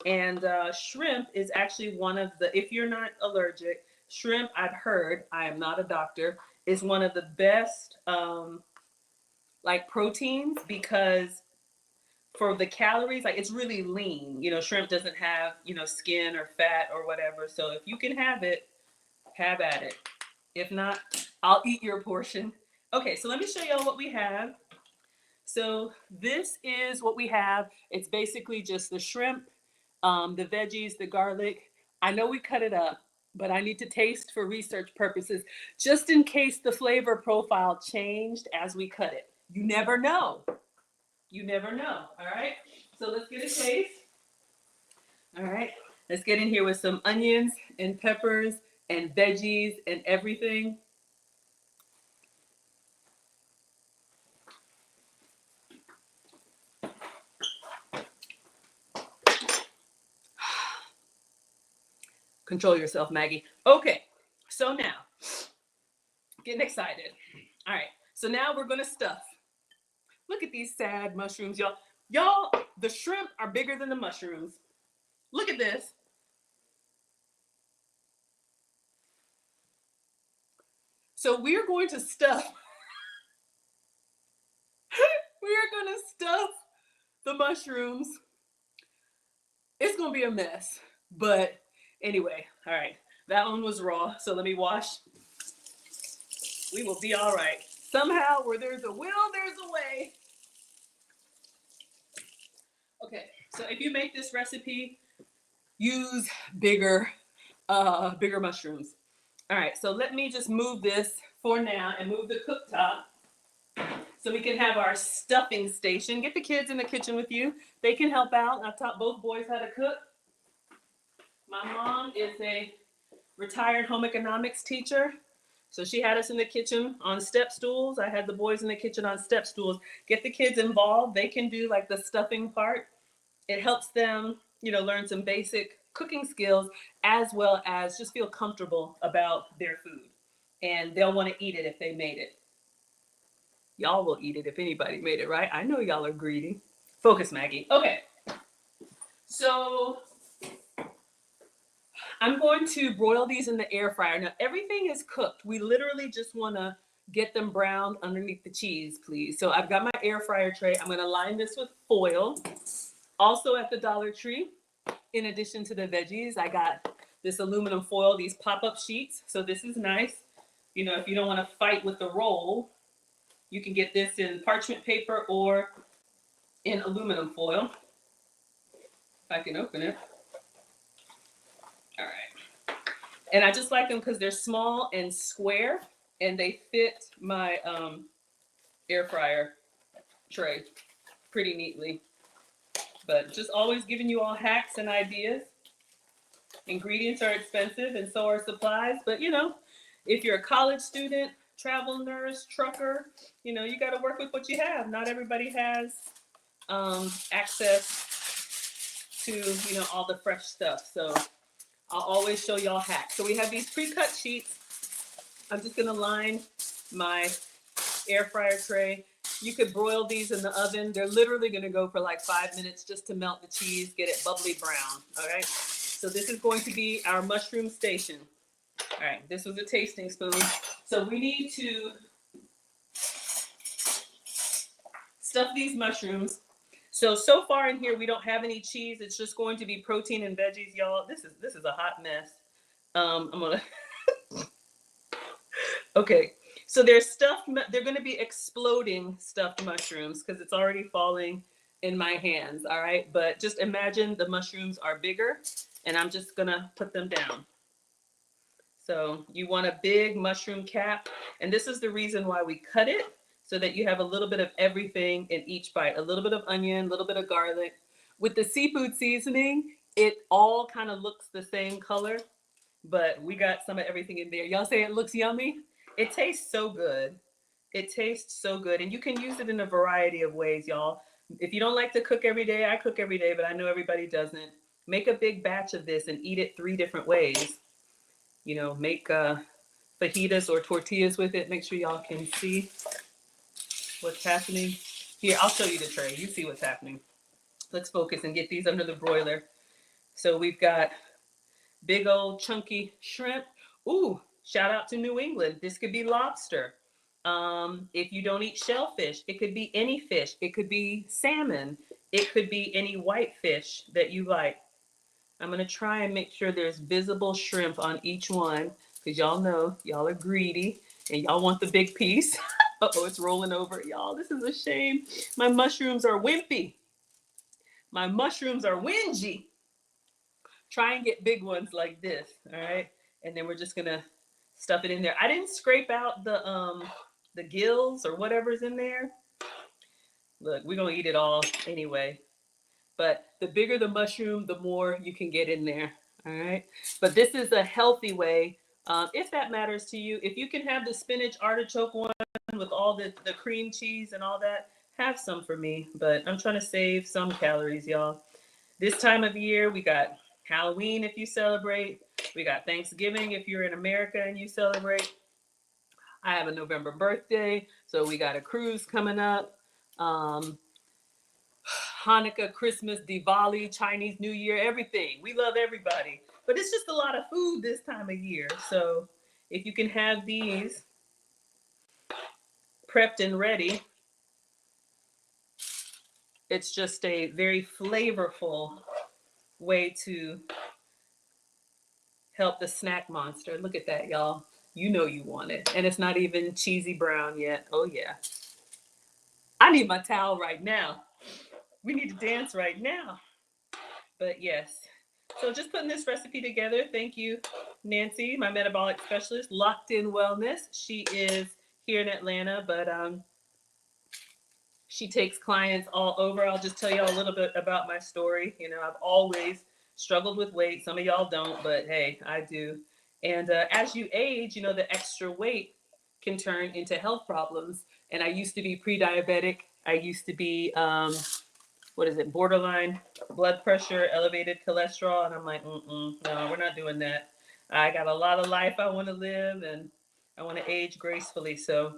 and shrimp is actually one of the, if you're not allergic, shrimp, I've heard, I am not a doctor, is one of the best like proteins, because for the calories, like it's really lean. You know, shrimp doesn't have, you know, skin or fat or whatever. So if you can have it, have at it. If not, I'll eat your portion. Okay, so let me show y'all what we have. So this is what we have. It's basically just the shrimp, the veggies, the garlic. I know we cut it up, but I need to taste for research purposes, just in case the flavor profile changed as we cut it. You never know. You never know. All right. So let's get a taste. All right. Let's get in here with some onions and peppers and veggies and everything. Control yourself, Maggie. Okay. So now, getting excited. All right. So now we're going to stuff. Look at these sad mushrooms, y'all. Y'all, the shrimp are bigger than the mushrooms. Look at this. So we're going to stuff. We're going to stuff the mushrooms. It's going to be a mess. But anyway, all right. That one was raw, so let me wash. We will be all right. Somehow, where there's a will, there's a way. Okay, so if you make this recipe, use bigger mushrooms. All right, so let me just move this for now and move the cooktop so we can have our stuffing station. Get the kids in the kitchen with you. They can help out. I've taught both boys how to cook. My mom is a retired home economics teacher. So she had us in the kitchen on step stools. I had the boys in the kitchen on step stools. Get the kids involved. They can do like the stuffing part. It helps them, learn some basic cooking skills as well as just feel comfortable about their food. And they'll want to eat it if they made it. Y'all will eat it if anybody made it, right? I know y'all are greedy. Focus, Maggie. Okay. So I'm going to broil these in the air fryer. Now, everything is cooked. We literally just want to get them browned underneath the cheese, please. So I've got my air fryer tray. I'm going to line this with foil. Also at the Dollar Tree, in addition to the veggies, I got this aluminum foil, these pop-up sheets. So this is nice. If you don't want to fight with the roll, you can get this in parchment paper or in aluminum foil. If I can open it. All right. And I just like them because they're small and square and they fit my air fryer tray pretty neatly. But just always giving you all hacks and ideas. Ingredients are expensive and so are supplies. But if you're a college student, travel nurse, trucker, you got to work with what you have. Not everybody has access to, all the fresh stuff. So I'll always show y'all hacks. So we have these pre-cut sheets. I'm just going to line my air fryer tray. You could broil these in the oven. They're literally going to go for like 5 minutes just to melt the cheese, get it bubbly brown. All right. So this is going to be our mushroom station. All right. This was a tasting spoon. So we need to stuff these mushrooms. So far in here, we don't have any cheese. It's just going to be protein and veggies, y'all. This is a hot mess. I'm going to. Okay. So they're going to be exploding stuffed mushrooms because it's already falling in my hands, all right? But just imagine the mushrooms are bigger, and I'm just going to put them down. So you want a big mushroom cap, and this is the reason why we cut it, so that you have a little bit of everything in each bite. A little bit of onion, a little bit of garlic. With the seafood seasoning, it all kind of looks the same color, but we got some of everything in there. Y'all say it looks yummy? It tastes so good. It tastes so good. And you can use it in a variety of ways, y'all. If you don't like to cook every day, I cook every day, but I know everybody doesn't. Make a big batch of this and eat it 3 different ways. Make fajitas or tortillas with it. Make sure y'all can see what's happening. Here, I'll show you the tray. You see what's happening. Let's focus and get these under the broiler. So we've got big old chunky shrimp. Ooh, shout out to New England. This could be lobster. If you don't eat shellfish, it could be any fish. It could be salmon. It could be any white fish that you like. I'm going to try and make sure there's visible shrimp on each one because y'all know y'all are greedy and y'all want the big piece. Uh-oh, it's rolling over. Y'all, this is a shame. My mushrooms are wimpy. My mushrooms are whingy. Try and get big ones like this, all right? And then we're just going to stuff it in there. I didn't scrape out the gills or whatever's in there. Look, we're going to eat it all anyway. But the bigger the mushroom, the more you can get in there, all right? But this is a healthy way, if that matters to you. If you can have the spinach artichoke one with all the cream cheese and all that, have some for me. But I'm trying to save some calories, y'all. This time of year, we got Halloween if you celebrate. We got Thanksgiving if you're in America and you celebrate. I have a November birthday, so we got a cruise coming up. Hanukkah, Christmas, Diwali, Chinese New Year, everything. We love everybody. But it's just a lot of food this time of year. So if you can have these prepped and ready, it's just a very flavorful way to help the snack monster. Look at that, y'all. You know you want it. And it's not even cheesy brown yet. Oh, yeah. I need my towel right now. We need to dance right now. But yes. So just putting this recipe together. Thank you, Nancy, my metabolic specialist, Locked In Wellness. She is here in Atlanta, but she takes clients all over. I'll just tell y'all a little bit about my story. You know, I've always struggled with weight. Some of y'all don't, but hey, I do. And as you age, you know, the extra weight can turn into health problems. And I used to be pre-diabetic. I used to be, what is it, borderline blood pressure, elevated cholesterol. And I'm like, no, we're not doing that. I got a lot of life I want to live, and I want to age gracefully. So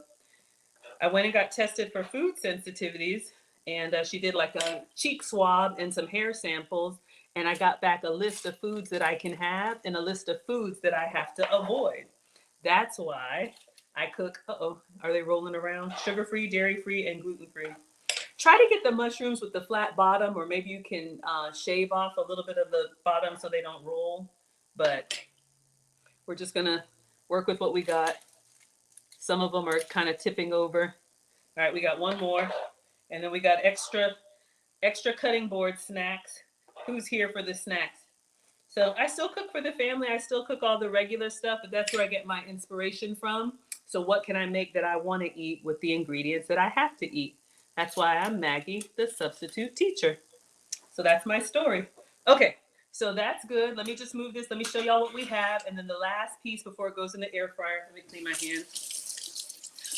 I went and got tested for food sensitivities, and she did like a cheek swab and some hair samples, and I got back a list of foods that I can have and a list of foods that I have to avoid. That's why I cook, are they rolling around? Sugar-free, dairy-free, and gluten-free. Try to get the mushrooms with the flat bottom, or maybe you can shave off a little bit of the bottom so they don't roll, but we're just gonna work with what we got. Some of them are kind of tipping over. All right, we got one more. And then we got extra cutting board snacks. Who's here for the snacks? So I still cook for the family. I still cook all the regular stuff, but that's where I get my inspiration from. So what can I make that I want to eat with the ingredients that I have to eat? That's why I'm Maggie, the substitute teacher. So that's my story. Okay, so that's good. Let me just move this. Let me show y'all what we have. And then the last piece before it goes in the air fryer. Let me clean my hands.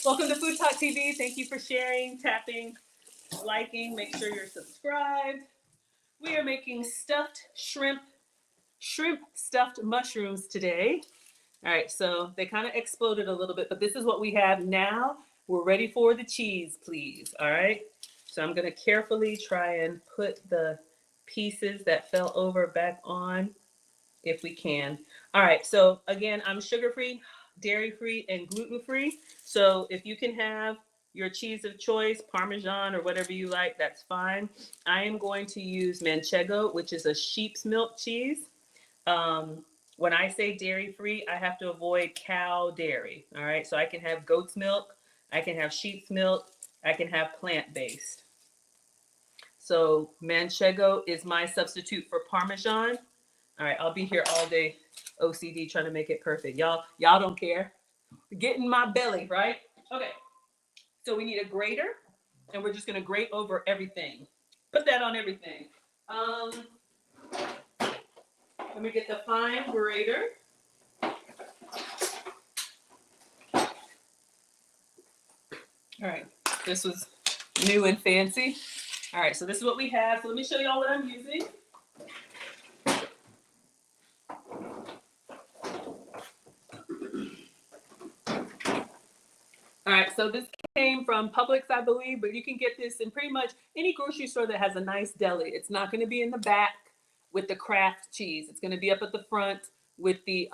Welcome to FoodTokTV. Thank you for sharing, tapping, liking. Make sure you're subscribed. We are making stuffed shrimp stuffed mushrooms today. All right, so they kind of exploded a little bit, but this is what we have now. We're ready for the cheese, please. All right, so I'm going to carefully try and put the pieces that fell over back on if we can. All right, so again, I'm sugar-free, dairy-free, and gluten-free. So if you can have your cheese of choice, Parmesan or whatever you like, that's fine. I am going to use Manchego, which is a sheep's milk cheese. When I say dairy-free, I have to avoid cow dairy. All right, so I can have goat's milk, I can have sheep's milk, I can have plant-based. So Manchego is my substitute for Parmesan. All right, I'll be here all day, OCD, trying to make it perfect. Y'all don't care. Get in my belly, right? Okay, so we need a grater, and we're just gonna grate over everything. Put that on everything. Let me get the fine grater. All right, this was new and fancy. All right, so this is what we have. So let me show y'all what I'm using. All right, so this came from Publix, I believe, but you can get this in pretty much any grocery store that has a nice deli. It's not going to be in the back with the Kraft cheese. It's going to be up at the front with the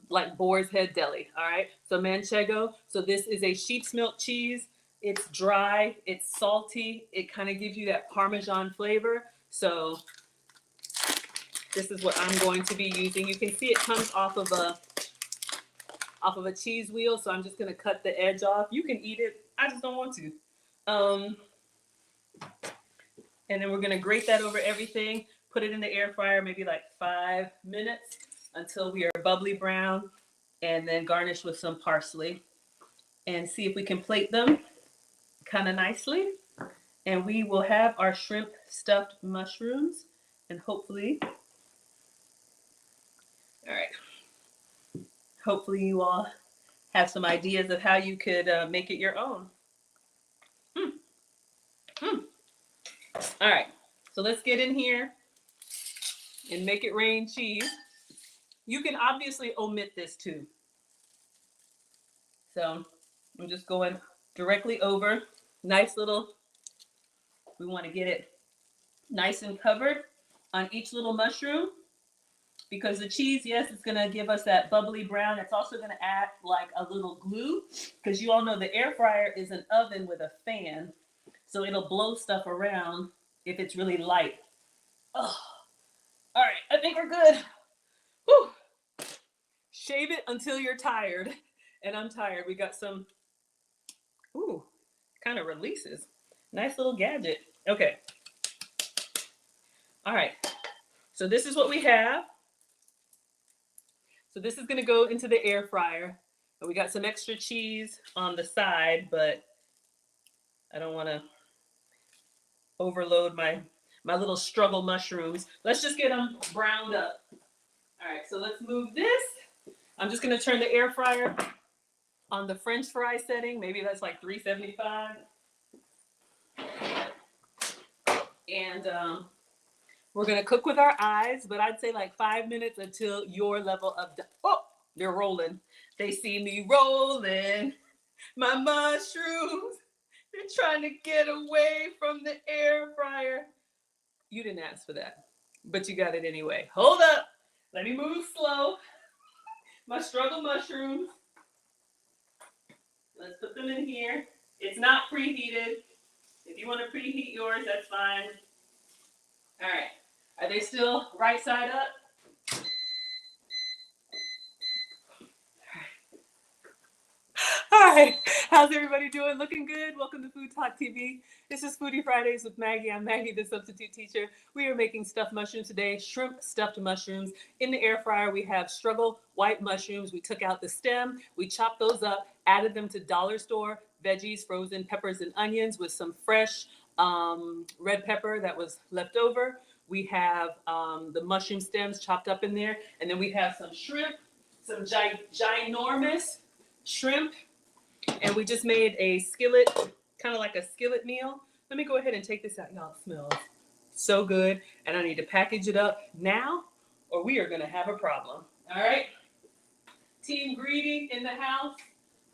like Boar's Head Deli. All right, so Manchego. So this is a sheep's milk cheese. It's dry, it's salty. It kind of gives you that Parmesan flavor. So this is what I'm going to be using. You can see it comes off of a cheese wheel, so I'm just gonna cut the edge off. You can eat it, I just don't want to. And then we're gonna grate that over everything, put it in the air fryer, maybe like 5 minutes until we are bubbly brown, and then garnish with some parsley. And see if we can plate them kind of nicely. And we will have our shrimp stuffed mushrooms, and hopefully, all right. Hopefully you all have some ideas of how you could make it your own. All right, so let's get in here and make it rain cheese. You can obviously omit this too. So I'm just going directly over. Nice little, we want to get it nice and covered on each little mushroom. Because the cheese, yes, it's going to give us that bubbly brown. It's also going to act like a little glue, because you all know the air fryer is an oven with a fan. So it'll blow stuff around if it's really light. Oh, all right, I think we're good. Whew. Shave it until you're tired. And I'm tired. We got some, ooh, kind of releases. Nice little gadget. Okay. All right. So this is what we have. So this is going to go into the air fryer. And we got some extra cheese on the side, but I don't want to overload my little struggle mushrooms. Let's just get them browned up. All right, so let's move this. I'm just going to turn the air fryer on the French fry setting. Maybe that's like 375. And we're going to cook with our eyes, but I'd say like 5 minutes until your level of, oh, they're rolling. They see me rolling my mushrooms. They're trying to get away from the air fryer. You didn't ask for that, but you got it anyway. Hold up. Let me move slow. My struggle mushrooms. Let's put them in here. It's not preheated. If you want to preheat yours, that's fine. All right. Are they still right side up? All right. How's everybody doing? Looking good? Welcome to FoodTokTV. This is Foodie Fridays with Maggie. I'm Maggie, the substitute teacher. We are making stuffed mushrooms today, shrimp stuffed mushrooms. In the air fryer, we have struggle white mushrooms. We took out the stem. We chopped those up, added them to dollar store veggies, frozen peppers and onions with some fresh red pepper that was left over. We have the mushroom stems chopped up in there. And then we have some shrimp, some ginormous shrimp. And we just made a skillet, kind of like a skillet meal. Let me go ahead and take this out. Y'all, it smells so good. And I need to package it up now or we are going to have a problem. All right. Team Greedy in the house.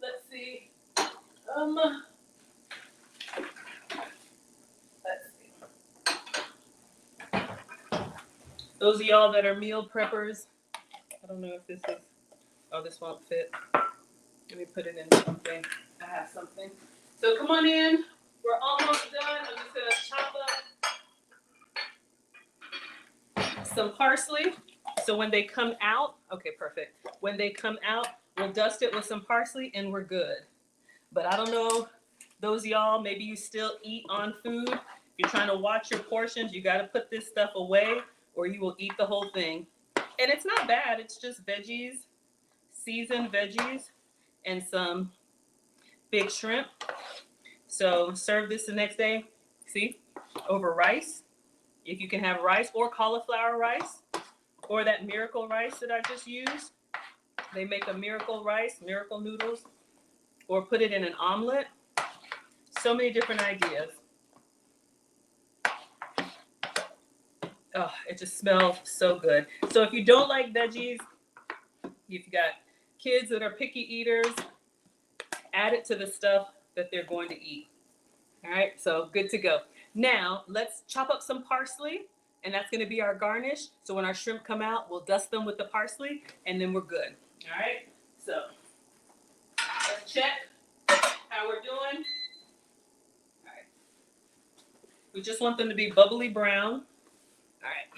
Let's see. Let's see. Those of y'all that are meal preppers. I don't know if this is, oh, this won't fit. Let me put it in something. I have something. So come on in. We're almost done. I'm just going to chop up some parsley. So when they come out, okay, perfect. When they come out, we'll dust it with some parsley and we're good. But I don't know, those of y'all, maybe you still eat on food. If you're trying to watch your portions, you got to put this stuff away or you will eat the whole thing. And it's not bad. It's just veggies, seasoned veggies, and some big shrimp. So serve this the next day, see, over rice. If you can have rice or cauliflower rice or that miracle rice that I just used. They make a miracle rice, miracle noodles, or put it in an omelet. So many different ideas. Oh, it just smells so good. So if you don't like veggies, if you got kids that are picky eaters, add it to the stuff that they're going to eat. All right, so good to go. Now, let's chop up some parsley, and that's going to be our garnish. So when our shrimp come out, we'll dust them with the parsley, and then we're good. All right, so let's check how we're doing. All right. We just want them to be bubbly brown. All right.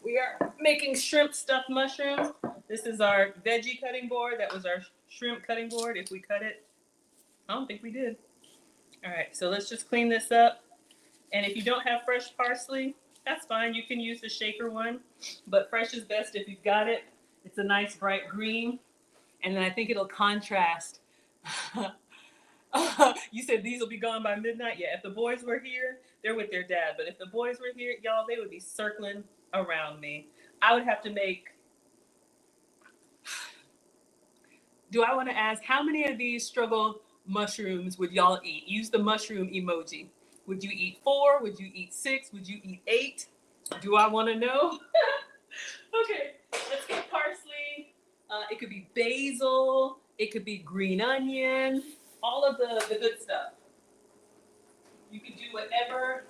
We are making shrimp stuffed mushrooms. This is our veggie cutting board. That was our shrimp cutting board. If we cut it, I don't think we did. All right, so let's just clean this up. And if you don't have fresh parsley, that's fine. You can use the shaker one, but fresh is best if you've got it. It's a nice bright green, and then I think it'll contrast. You said these will be gone by midnight? Yeah, if the boys were here, they're with their dad. But if the boys were here, y'all, they would be circling around me. I would have to make... Do I want to ask, how many of these struggle mushrooms would y'all eat? Use the mushroom emoji. Would you eat 4? Would you eat 6? Would you eat 8? Do I want to know? Okay, let's get parsley. It could be basil. It could be green onion. All of the good stuff. You can do whatever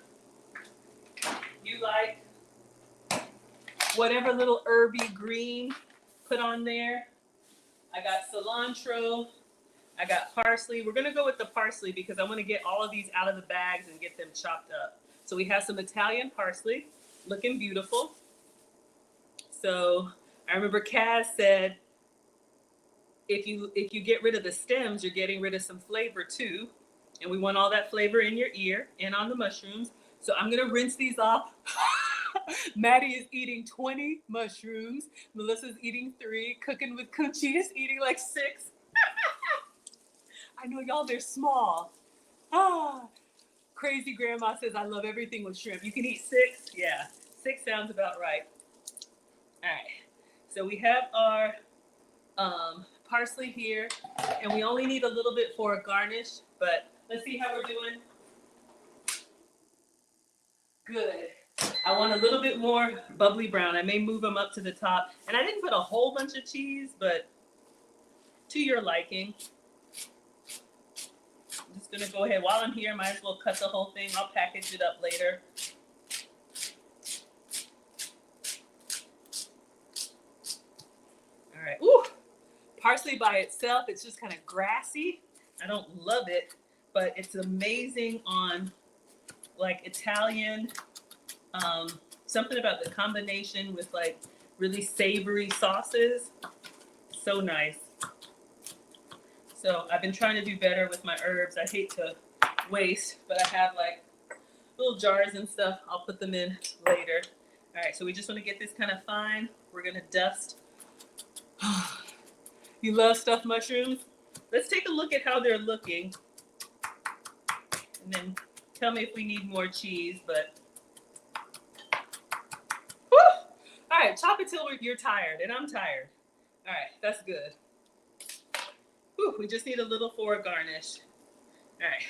you like. Whatever little herby green, put on there. I got cilantro. I got parsley. We're going to go with the parsley because I want to get all of these out of the bags and get them chopped up. So we have some Italian parsley, looking beautiful. So I remember Kaz said, if you get rid of the stems, you're getting rid of some flavor too. And we want all that flavor in your ear and on the mushrooms. So I'm gonna rinse these off. Maddie is eating 20 mushrooms. Melissa's eating 3. Cooking with Coochie is eating like 6. I know y'all, they're small. Ah, crazy grandma says, I love everything with shrimp. You can eat 6? Yeah, 6 sounds about right. All right, so we have our parsley here, and we only need a little bit for a garnish, but let's see how we're doing. Good. I want a little bit more bubbly brown. I may move them up to the top. And I didn't put a whole bunch of cheese, but to your liking. I'm just gonna go ahead. While I'm here, might as well cut the whole thing. I'll package it up later. All right. Ooh, parsley by itself, it's just kind of grassy. I don't love it, but it's amazing on like Italian. Something about the combination with like really savory sauces. So nice. So I've been trying to do better with my herbs. I hate to waste, but I have like little jars and stuff. I'll put them in later. All right, so we just want to get this kind of fine. We're gonna dust. You love stuffed mushrooms? Let's take a look at how they're looking. And then tell me if we need more cheese, but whew! All right, chop it till you're tired, and I'm tired. All right, that's good. Whew, we just need a little for a garnish. All right,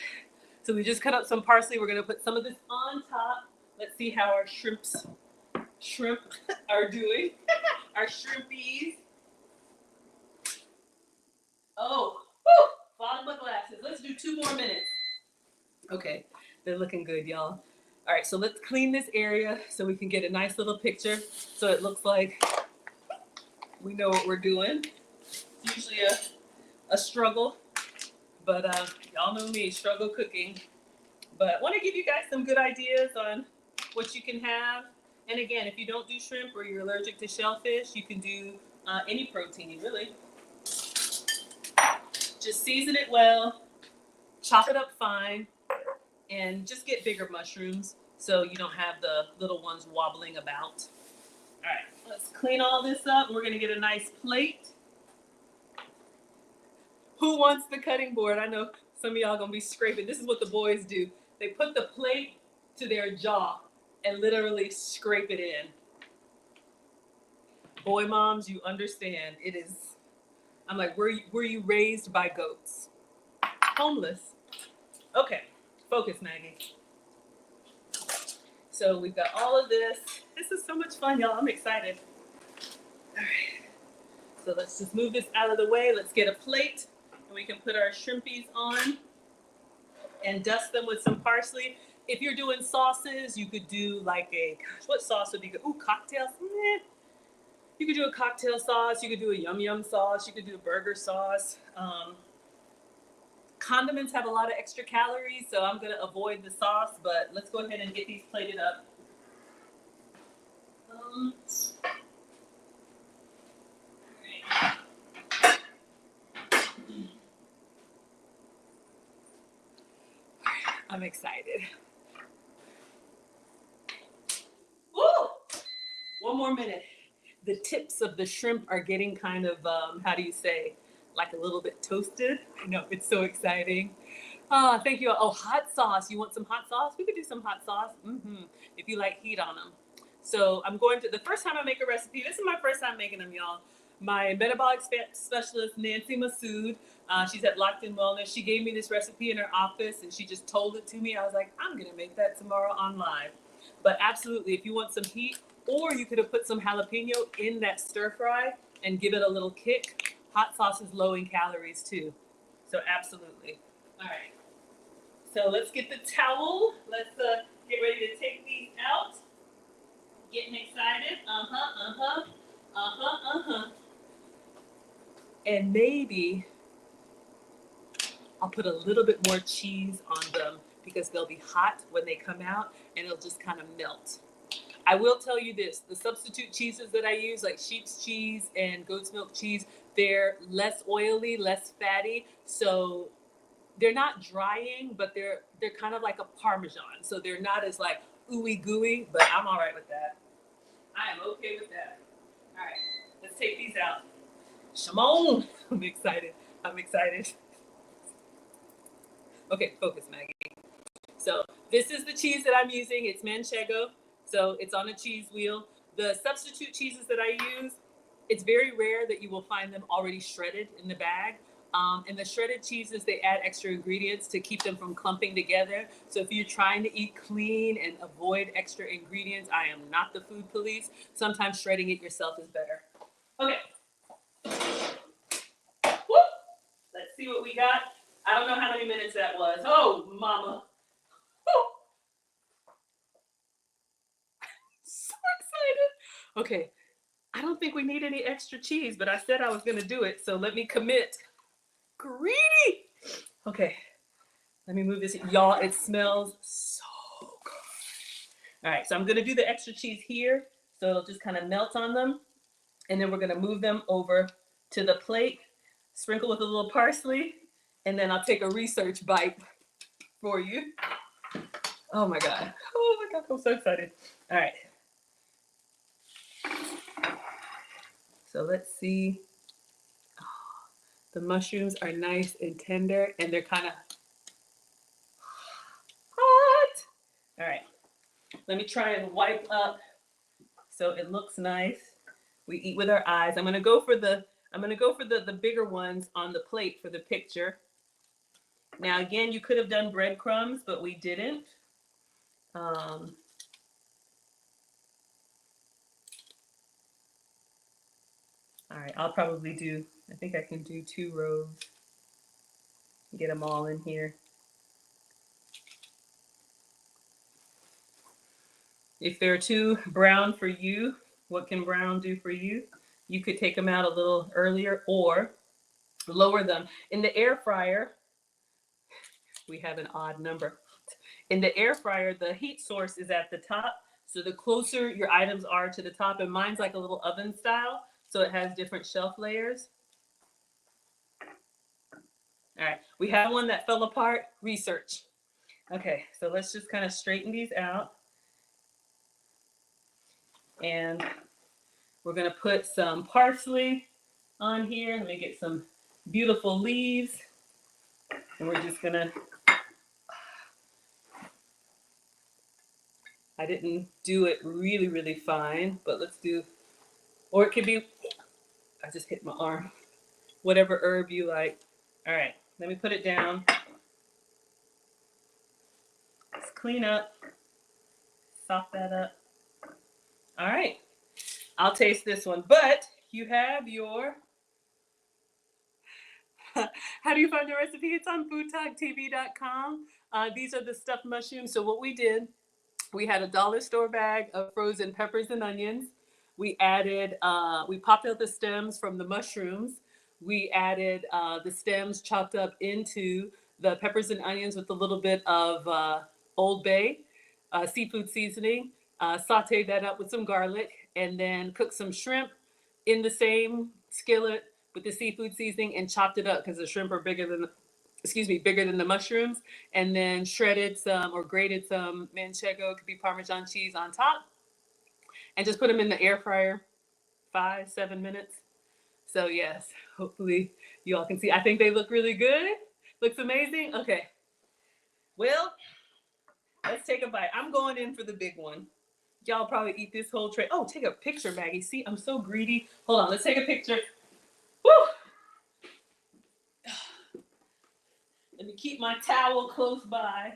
so we just cut up some parsley. We're gonna put some of this on top. Let's see how our shrimp are doing. Our shrimpies. Oh, whew, bottom of glasses. Let's do 2 more minutes. Okay, they're looking good, y'all. All right, so let's clean this area so we can get a nice little picture. So it looks like we know what we're doing. It's usually a struggle, but y'all know me, struggle cooking. But I want to give you guys some good ideas on what you can have. And again, if you don't do shrimp or you're allergic to shellfish, you can do any protein, really. Just season it well, chop it up fine, and just get bigger mushrooms so you don't have the little ones wobbling about. All right, let's clean all this up. We're gonna get a nice plate. Who wants the cutting board? I know some of y'all gonna be scraping. This is what the boys do. They put the plate to their jaw and literally scrape it in. Boy moms, you understand. It is, I'm like, were you raised by goats? Homeless. Okay, focus, Maggie. So we've got all of this. This is so much fun, y'all. I'm excited. All right. So let's just move this out of the way. Let's get a plate and we can put our shrimpies on and dust them with some parsley. If you're doing sauces, you could do like a, gosh, what sauce would be good? Ooh, cocktails. You could do a cocktail sauce. You could do a yum yum sauce. You could do a burger sauce. Condiments have a lot of extra calories, so I'm gonna avoid the sauce, but let's go ahead and get these plated up. I'm excited. Woo! 1 more minute. The tips of the shrimp are getting kind of, how do you say, like a little bit toasted. I know, it's so exciting. Ah, thank you. Oh, hot sauce. You want some hot sauce? We could do some hot sauce. If you like heat on them. So I'm going to, the first time I make a recipe, this is my first time making them, y'all. My metabolic specialist, Nancy Massoud, she's at Locked In Wellness. She gave me this recipe in her office and she just told it to me. I was like, I'm going to make that tomorrow on live. But absolutely, if you want some heat, or you could have put some jalapeno in that stir fry and give it a little kick. Hot sauce is low in calories too. So absolutely. All right. So let's get the towel. Let's get ready to take these out. Getting excited. And maybe I'll put a little bit more cheese on them because they'll be hot when they come out and it'll just kind of melt. I will tell you this, the substitute cheeses that I use, like sheep's cheese and goat's milk cheese, they're less oily, less fatty. So they're not drying, but they're kind of like a Parmesan. So they're not as like ooey gooey, but I'm all right with that. I am okay with that. All right, let's take these out. Shimon, I'm excited. I'm excited. Okay, focus, Maggie. So this is the cheese that I'm using. It's manchego, so it's on a cheese wheel. The substitute cheeses that I use, it's very rare that you will find them already shredded in the bag. And the shredded cheeses, they add extra ingredients to keep them from clumping together. So if you're trying to eat clean and avoid extra ingredients, I am not the food police. Sometimes shredding it yourself is better. Okay. Woo! Let's see what we got. I don't know how many minutes that was. Oh, mama. Oh. So excited. Okay. I don't think we need any extra cheese, but I said I was going to do it. So let me commit. Greedy. Okay. Let me move this. Y'all, it smells so good. All right. So I'm going to do the extra cheese here. So it'll just kind of melt on them. And then we're going to move them over to the plate, sprinkle with a little parsley, and then I'll take a research bite for you. Oh my God. Oh my God. I'm so excited. All right. So let's see. Oh, the mushrooms are nice and tender, and they're kind of hot. All right. Let me try and wipe up so it looks nice. We eat with our eyes. I'm gonna go for the bigger ones on the plate for the picture. Now again, you could have done breadcrumbs, but we didn't. All right, I'll probably do, I think I can do 2 rows. Get them all in here. If they're too brown for you, what can brown do for you? You could take them out a little earlier or lower them. In the air fryer, we have an odd number. In the air fryer, the heat source is at the top. So the closer your items are to the top, and mine's like a little oven style, so it has different shelf layers. All right, we have one that fell apart, research. Okay, so let's just kind of straighten these out. And we're gonna put some parsley on here. Let me get some beautiful leaves. And we're just gonna, I didn't do it really, really fine, but let's do, or it could be, I just hit my arm. Whatever herb you like. All right, let me put it down. Let's clean up, sop that up. All right, I'll taste this one, but you have your, how do you find the recipe? It's on FoodTokTV.com. These are the stuffed mushrooms. So what we did, we had a dollar store bag of frozen peppers and onions. We added, we popped out the stems from the mushrooms. We added the stems chopped up into the peppers and onions with a little bit of Old Bay seafood seasoning. Sauteed that up with some garlic, and then cooked some shrimp in the same skillet with the seafood seasoning and chopped it up because the shrimp are bigger than the mushrooms, and then shredded some or grated some manchego, it could be Parmesan cheese on top, and just put them in the air fryer 5-7 minutes. So yes, hopefully you all can see. I think they look really good. Looks amazing. Okay. Well, let's take a bite. I'm going in for the big one. Y'all probably eat this whole tray. Oh, take a picture, Maggie. See, I'm so greedy. Hold on, let's take a picture. Woo! Let me keep my towel close by.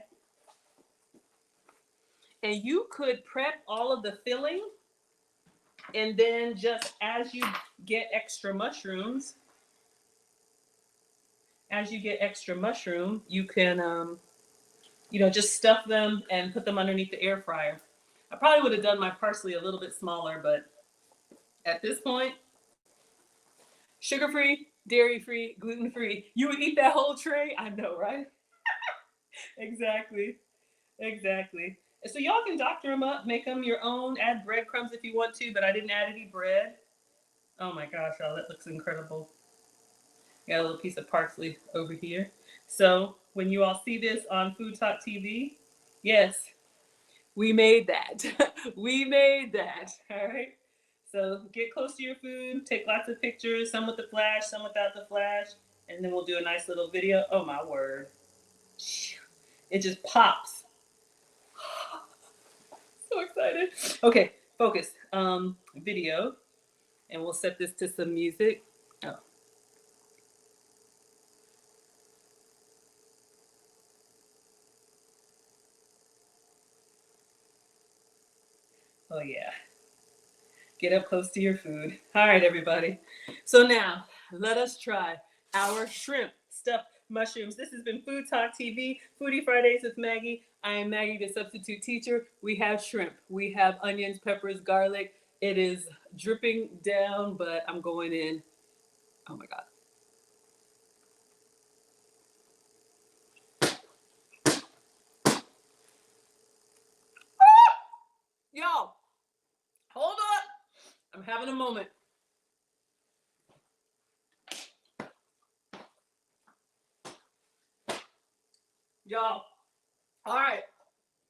And you could prep all of the filling, and then just as you get extra mushrooms, you can, just stuff them and put them underneath the air fryer. I probably would have done my parsley a little bit smaller, but at this point, sugar-free, dairy-free, gluten-free. You would eat that whole tray? I know, right? Exactly. So y'all can doctor them up, make them your own, add breadcrumbs if you want to, but I didn't add any bread. Oh my gosh, y'all, that looks incredible. Got a little piece of parsley over here. So when you all see this on Food Talk TV, yes, we made that. We made that. All right. So get close to your food, take lots of pictures, some with the flash, some without the flash, and then we'll do a nice little video. Oh my word. It just pops. So excited. Okay, focus. Video. And we'll set this to some music. Oh. Oh yeah. Get up close to your food. All right, everybody. So now let us try our shrimp stuffed mushrooms. This has been Food Talk TV, Foodie Fridays with Maggie. I am Maggie, the substitute teacher. We have shrimp. We have onions, peppers, garlic. It is dripping down, but I'm going in. Oh my God. Y'all, hold up. I'm having a moment. Y'all, all right.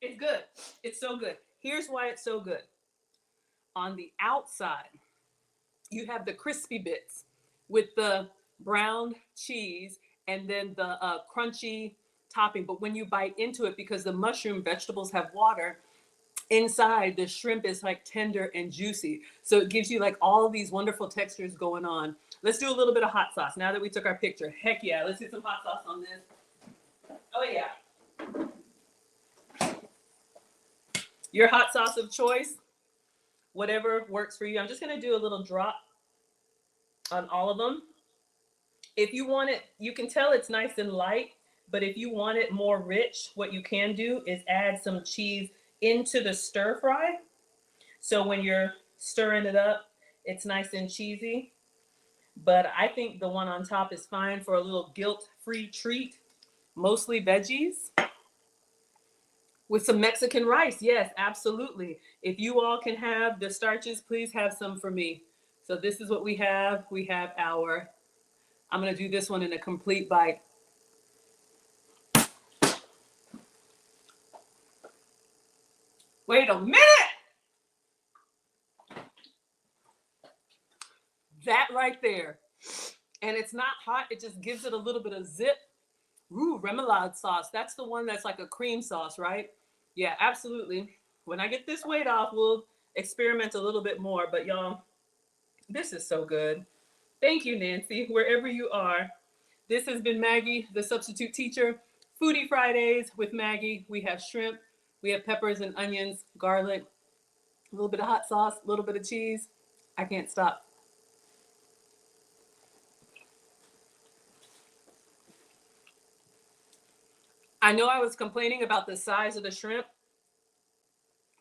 It's good. It's so good. Here's why it's so good. On the outside, you have the crispy bits with the brown cheese and then the crunchy topping. But when you bite into it, because the mushroom vegetables have water, inside the shrimp is like tender and juicy. So it gives you like all these wonderful textures going on. Let's do a little bit of hot sauce now that we took our picture. Heck yeah, let's do some hot sauce on this. Oh yeah. Your hot sauce of choice, whatever works for you. I'm just gonna do a little drop on all of them. If you want it, you can tell it's nice and light, but if you want it more rich, what you can do is add some cheese into the stir fry. So when you're stirring it up, it's nice and cheesy. But I think the one on top is fine for a little guilt-free treat, mostly veggies. With some Mexican rice, yes, absolutely. If you all can have the starches, please have some for me. So this is what we have. We have our, I'm gonna do this one in a complete bite. Wait a minute! That right there. And it's not hot, it just gives it a little bit of zip. Ooh, remoulade sauce. That's the one that's like a cream sauce, right? Yeah, absolutely. When I get this weight off, we'll experiment a little bit more. But y'all, this is so good. Thank you, Nancy, wherever you are. This has been Maggie, the substitute teacher. Foodie Fridays with Maggie. We have shrimp, we have peppers and onions, garlic, a little bit of hot sauce, a little bit of cheese. I can't stop. I know I was complaining about the size of the shrimp,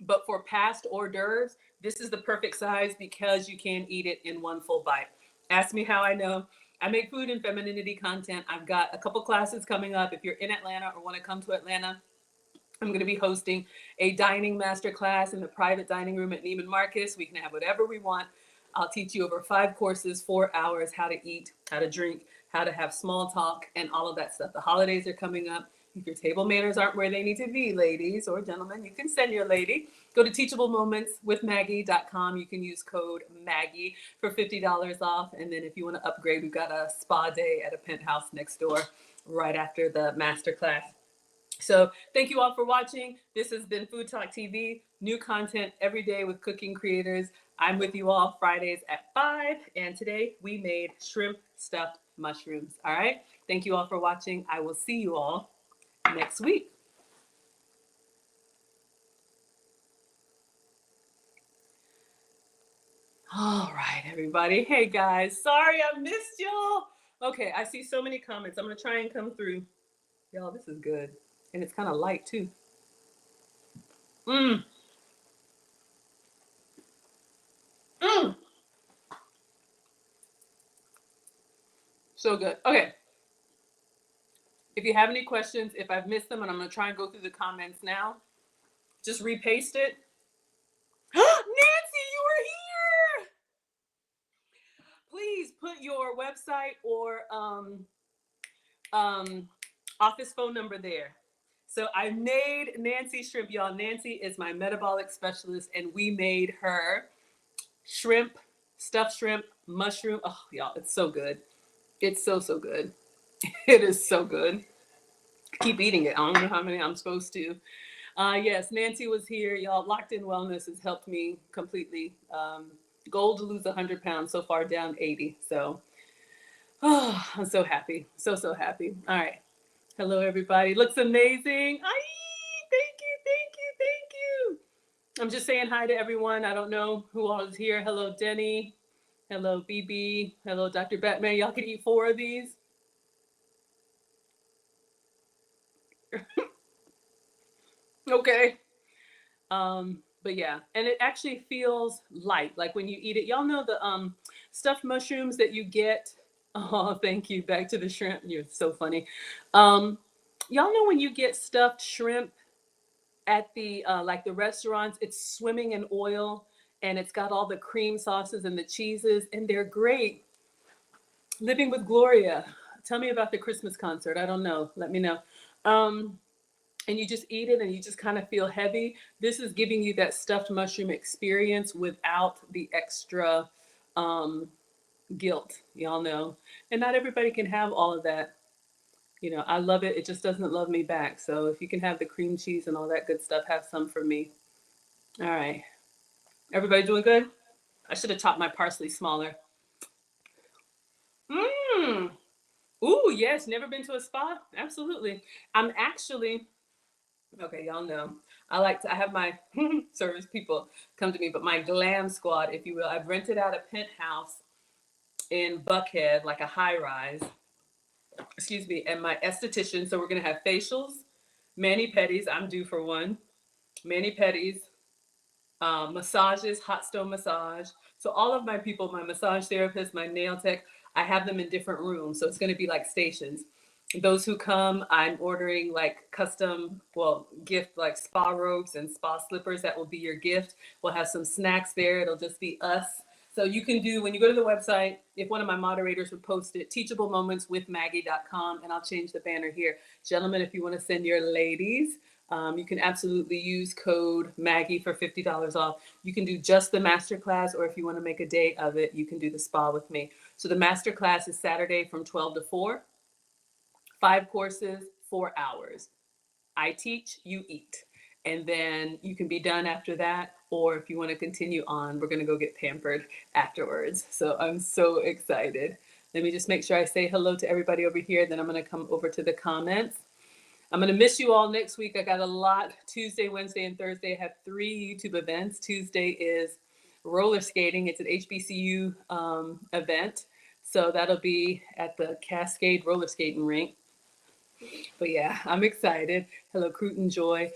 but for past hors d'oeuvres, this is the perfect size because you can eat it in one full bite. Ask me how I know. I make food and femininity content. I've got a couple classes coming up. If you're in Atlanta or want to come to Atlanta, I'm going to be hosting a dining masterclass in the private dining room at Neiman Marcus. We can have whatever we want. I'll teach you over 5 courses, 4 hours, how to eat, how to drink, how to have small talk, and all of that stuff. The holidays are coming up. If your table manners aren't where they need to be, ladies or gentlemen, you can send your lady. Go to teachablemomentswithmaggie.com. You can use code Maggie for $50 off. And then if you want to upgrade, we've got a spa day at a penthouse next door right after the masterclass. So thank you all for watching. This has been Food Talk TV, new content every day with cooking creators. I'm with you all Fridays at 5, and today we made shrimp stuffed mushrooms. All right. Thank you all for watching. I will see you all next week. All right, everybody. Hey guys, sorry I missed y'all. Okay, I see so many comments. I'm gonna try and come through. Y'all, this is good. And it's kind of light too. Mmm. Mmm. So good. Okay. If you have any questions, if I've missed them, and I'm going to try and go through the comments now, Just repaste it. Nancy, you were here. Please put your website or office phone number there. So I made Nancy shrimp, y'all. Nancy is my metabolic specialist, and we made her shrimp, stuffed shrimp, mushroom. Oh, y'all, it's so good. It's so, so good. It is so good. Keep eating it. I don't know how many I'm supposed to. Yes, Nancy was here. Y'all, Locked In Wellness has helped me completely. Goal to lose 100 pounds, so far down 80. So, oh, I'm so happy. So, so happy. All right. Hello, everybody. Looks amazing. Ay, thank you, thank you, thank you. I'm just saying hi to everyone. I don't know who all is here. Hello, Denny. Hello, BB. Hello, Dr. Batman. Y'all can eat 4 of these. Okay. But yeah, and it actually feels light. Like when you eat it, y'all know the stuffed mushrooms that you get. Oh, thank you. Back to the shrimp. You're so funny. Y'all know when you get stuffed shrimp at the like the restaurants, it's swimming in oil and it's got all the cream sauces and the cheeses, and they're great. Living with Gloria. Tell me about the Christmas concert. I don't know. Let me know. Um, and you just eat it and you just kind of feel heavy. This is giving you that stuffed mushroom experience without the extra um, guilt, y'all know. And not everybody can have all of that. You know, I love it. It just doesn't love me back. So if you can have the cream cheese and all that good stuff, have some for me. All right. Everybody doing good? I should have chopped my parsley smaller. Mmm. Ooh, yes. Never been to a spa? Absolutely. I'm actually, okay, y'all know. I have my service people come to me, but my glam squad, if you will, I've rented out a penthouse in Buckhead, like a high rise, excuse me, and my esthetician. So we're going to have facials, mani pedis. I'm due for one. Mani pedis, massages, hot stone massage. So all of my people, my massage therapist, my nail tech, I have them in different rooms. So it's going to be like stations. Those who come, I'm ordering like custom, well, gift like spa robes and spa slippers. That will be your gift. We'll have some snacks there. It'll just be us. So you can do, when you go to the website, if one of my moderators would post it, teachablemomentswithmaggie.com, and I'll change the banner here. Gentlemen, if you want to send your ladies, you can absolutely use code Maggie for $50 off. You can do just the masterclass, or if you want to make a day of it, you can do the spa with me. So the masterclass is Saturday from 12 to 4, 5 courses, 4 hours. I teach, you eat. And then you can be done after that. Or if you want to continue on, we're going to go get pampered afterwards. So I'm so excited. Let me just make sure I say hello to everybody over here. Then I'm going to come over to the comments. I'm going to miss you all next week. I got a lot. Tuesday, Wednesday, and Thursday, I have 3 YouTube events. Tuesday is roller skating. It's an HBCU event. So that'll be at the Cascade roller skating rink. But yeah, I'm excited. Hello, Cruton Joy.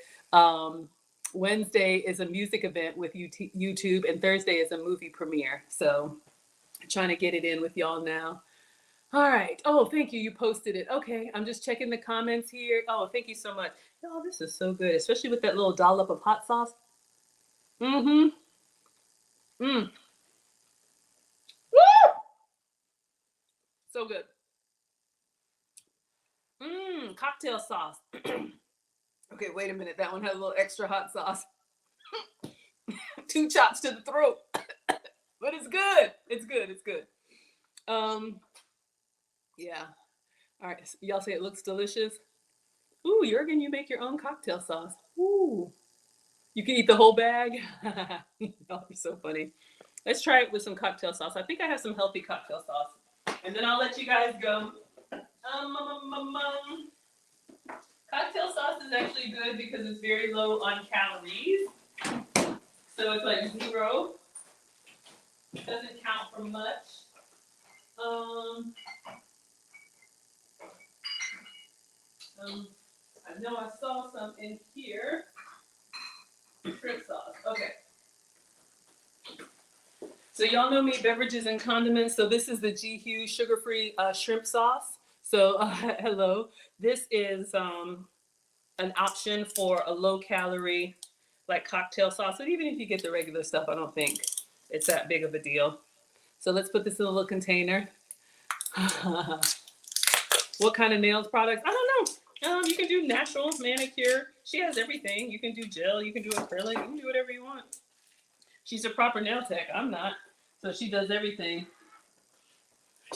Wednesday is a music event with YouTube, and Thursday is a movie premiere. So I'm trying to get it in with y'all now. All right. Oh, thank you. You posted it. Okay. I'm just checking the comments here. Oh, thank you so much. Oh, this is so good, especially with that little dollop of hot sauce. Mm-hmm. Mm. Woo! So good. Cocktail sauce. Okay, wait a minute. That one had a little extra hot sauce. 2 chops to the throat. But it's good. It's good. It's good. Yeah. All right. Y'all say it looks delicious. Ooh, Jurgen, you make your own cocktail sauce. Ooh. You can eat the whole bag. Y'all are so funny. Let's try it with some cocktail sauce. I think I have some healthy cocktail sauce. And then I'll let you guys go. Cocktail sauce is actually good because it's very low on calories. So it's like 0. It doesn't count for much. I know I saw some in here. Shrimp sauce. Okay. So y'all know me, beverages and condiments. So this is the G Hughes sugar-free shrimp sauce. So hello. This is an option for a low-calorie like cocktail sauce. But even if you get the regular stuff, I don't think it's that big of a deal. So let's put this in a little container. What kind of nails products? I don't know. You can do natural manicure. She has everything. You can do gel. You can do acrylic. You can do whatever you want. She's a proper nail tech. I'm not. So she does everything.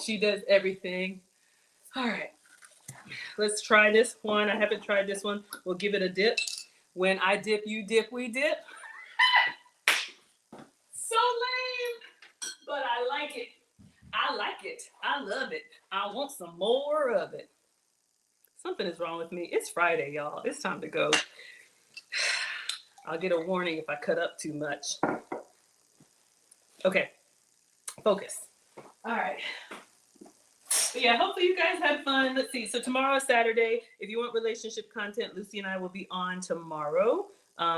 She does everything. All right. Let's try this one. I haven't tried this one. We'll give it a dip. When I dip, you dip, we dip. So lame, but I like it. I like it. I love it. I want some more of it. Something is wrong with me. It's Friday, y'all. It's time to go. I'll get a warning if I cut up too much. Okay. Focus. All right. But yeah, hopefully you guys had fun. Let's see. So tomorrow is Saturday. If you want relationship content, Lucy and I will be on tomorrow,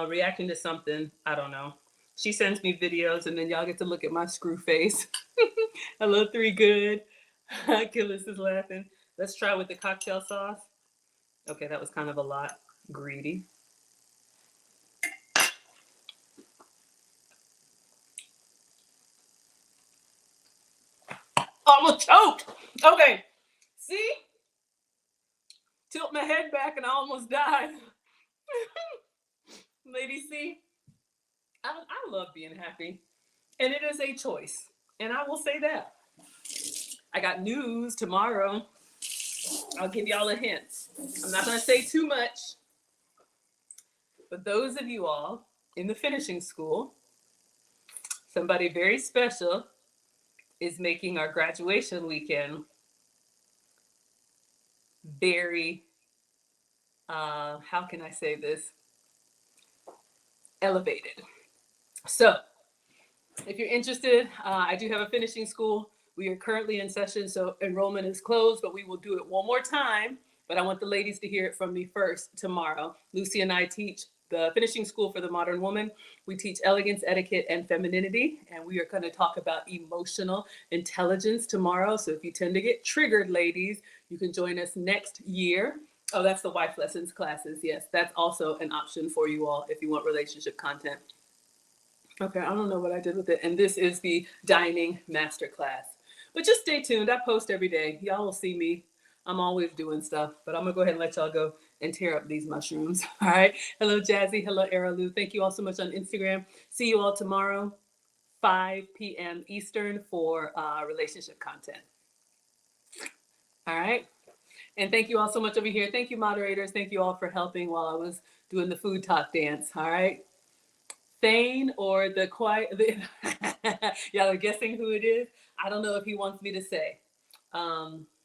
reacting to something. I don't know. She sends me videos, and then y'all get to look at my screw face. Hello, 3 Good. Gillis is laughing. Let's try with the cocktail sauce. Okay, that was kind of a lot. Greedy. Almost choked. Okay. See? Tilt my head back and I almost died. Ladies, see? I love being happy. And it is a choice. And I will say that. I got news tomorrow. I'll give y'all a hint. I'm not going to say too much. But those of you all in the finishing school, somebody very special is making our graduation weekend very, how can I say this? Elevated. So if you're interested, I do have a finishing school. We are currently in session, so enrollment is closed, but we will do it one more time. But I want the ladies to hear it from me first tomorrow. Lucy and I teach the finishing school for the modern woman. We teach elegance, etiquette, and femininity, and we are going to talk about emotional intelligence tomorrow. So if you tend to get triggered, ladies, you can join us next year. Oh, that's the wife lessons classes. Yes, that's also an option for you all if you want relationship content. Okay, I don't know what I did with it. And this is the Dining Masterclass. But just stay tuned. I post every day. Y'all will see me. I'm always doing stuff, but I'm going to go ahead and let y'all go and tear up these mushrooms. All right. Hello, Jazzy. Hello, Aralu. Thank you all so much on Instagram. See you all tomorrow, 5 p.m. Eastern for relationship content. All right. And thank you all so much over here. Thank you, moderators. Thank you all for helping while I was doing the food talk dance. All right. Thane or the quiet, y'all are guessing who it is. I don't know if he wants me to say.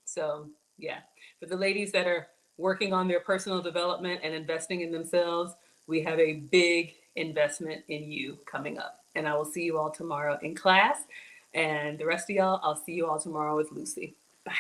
So yeah, for the ladies that are working on their personal development and investing in themselves, we have a big investment in you coming up. And I will see you all tomorrow in class. And the rest of y'all, I'll see you all tomorrow with Lucy. Bye.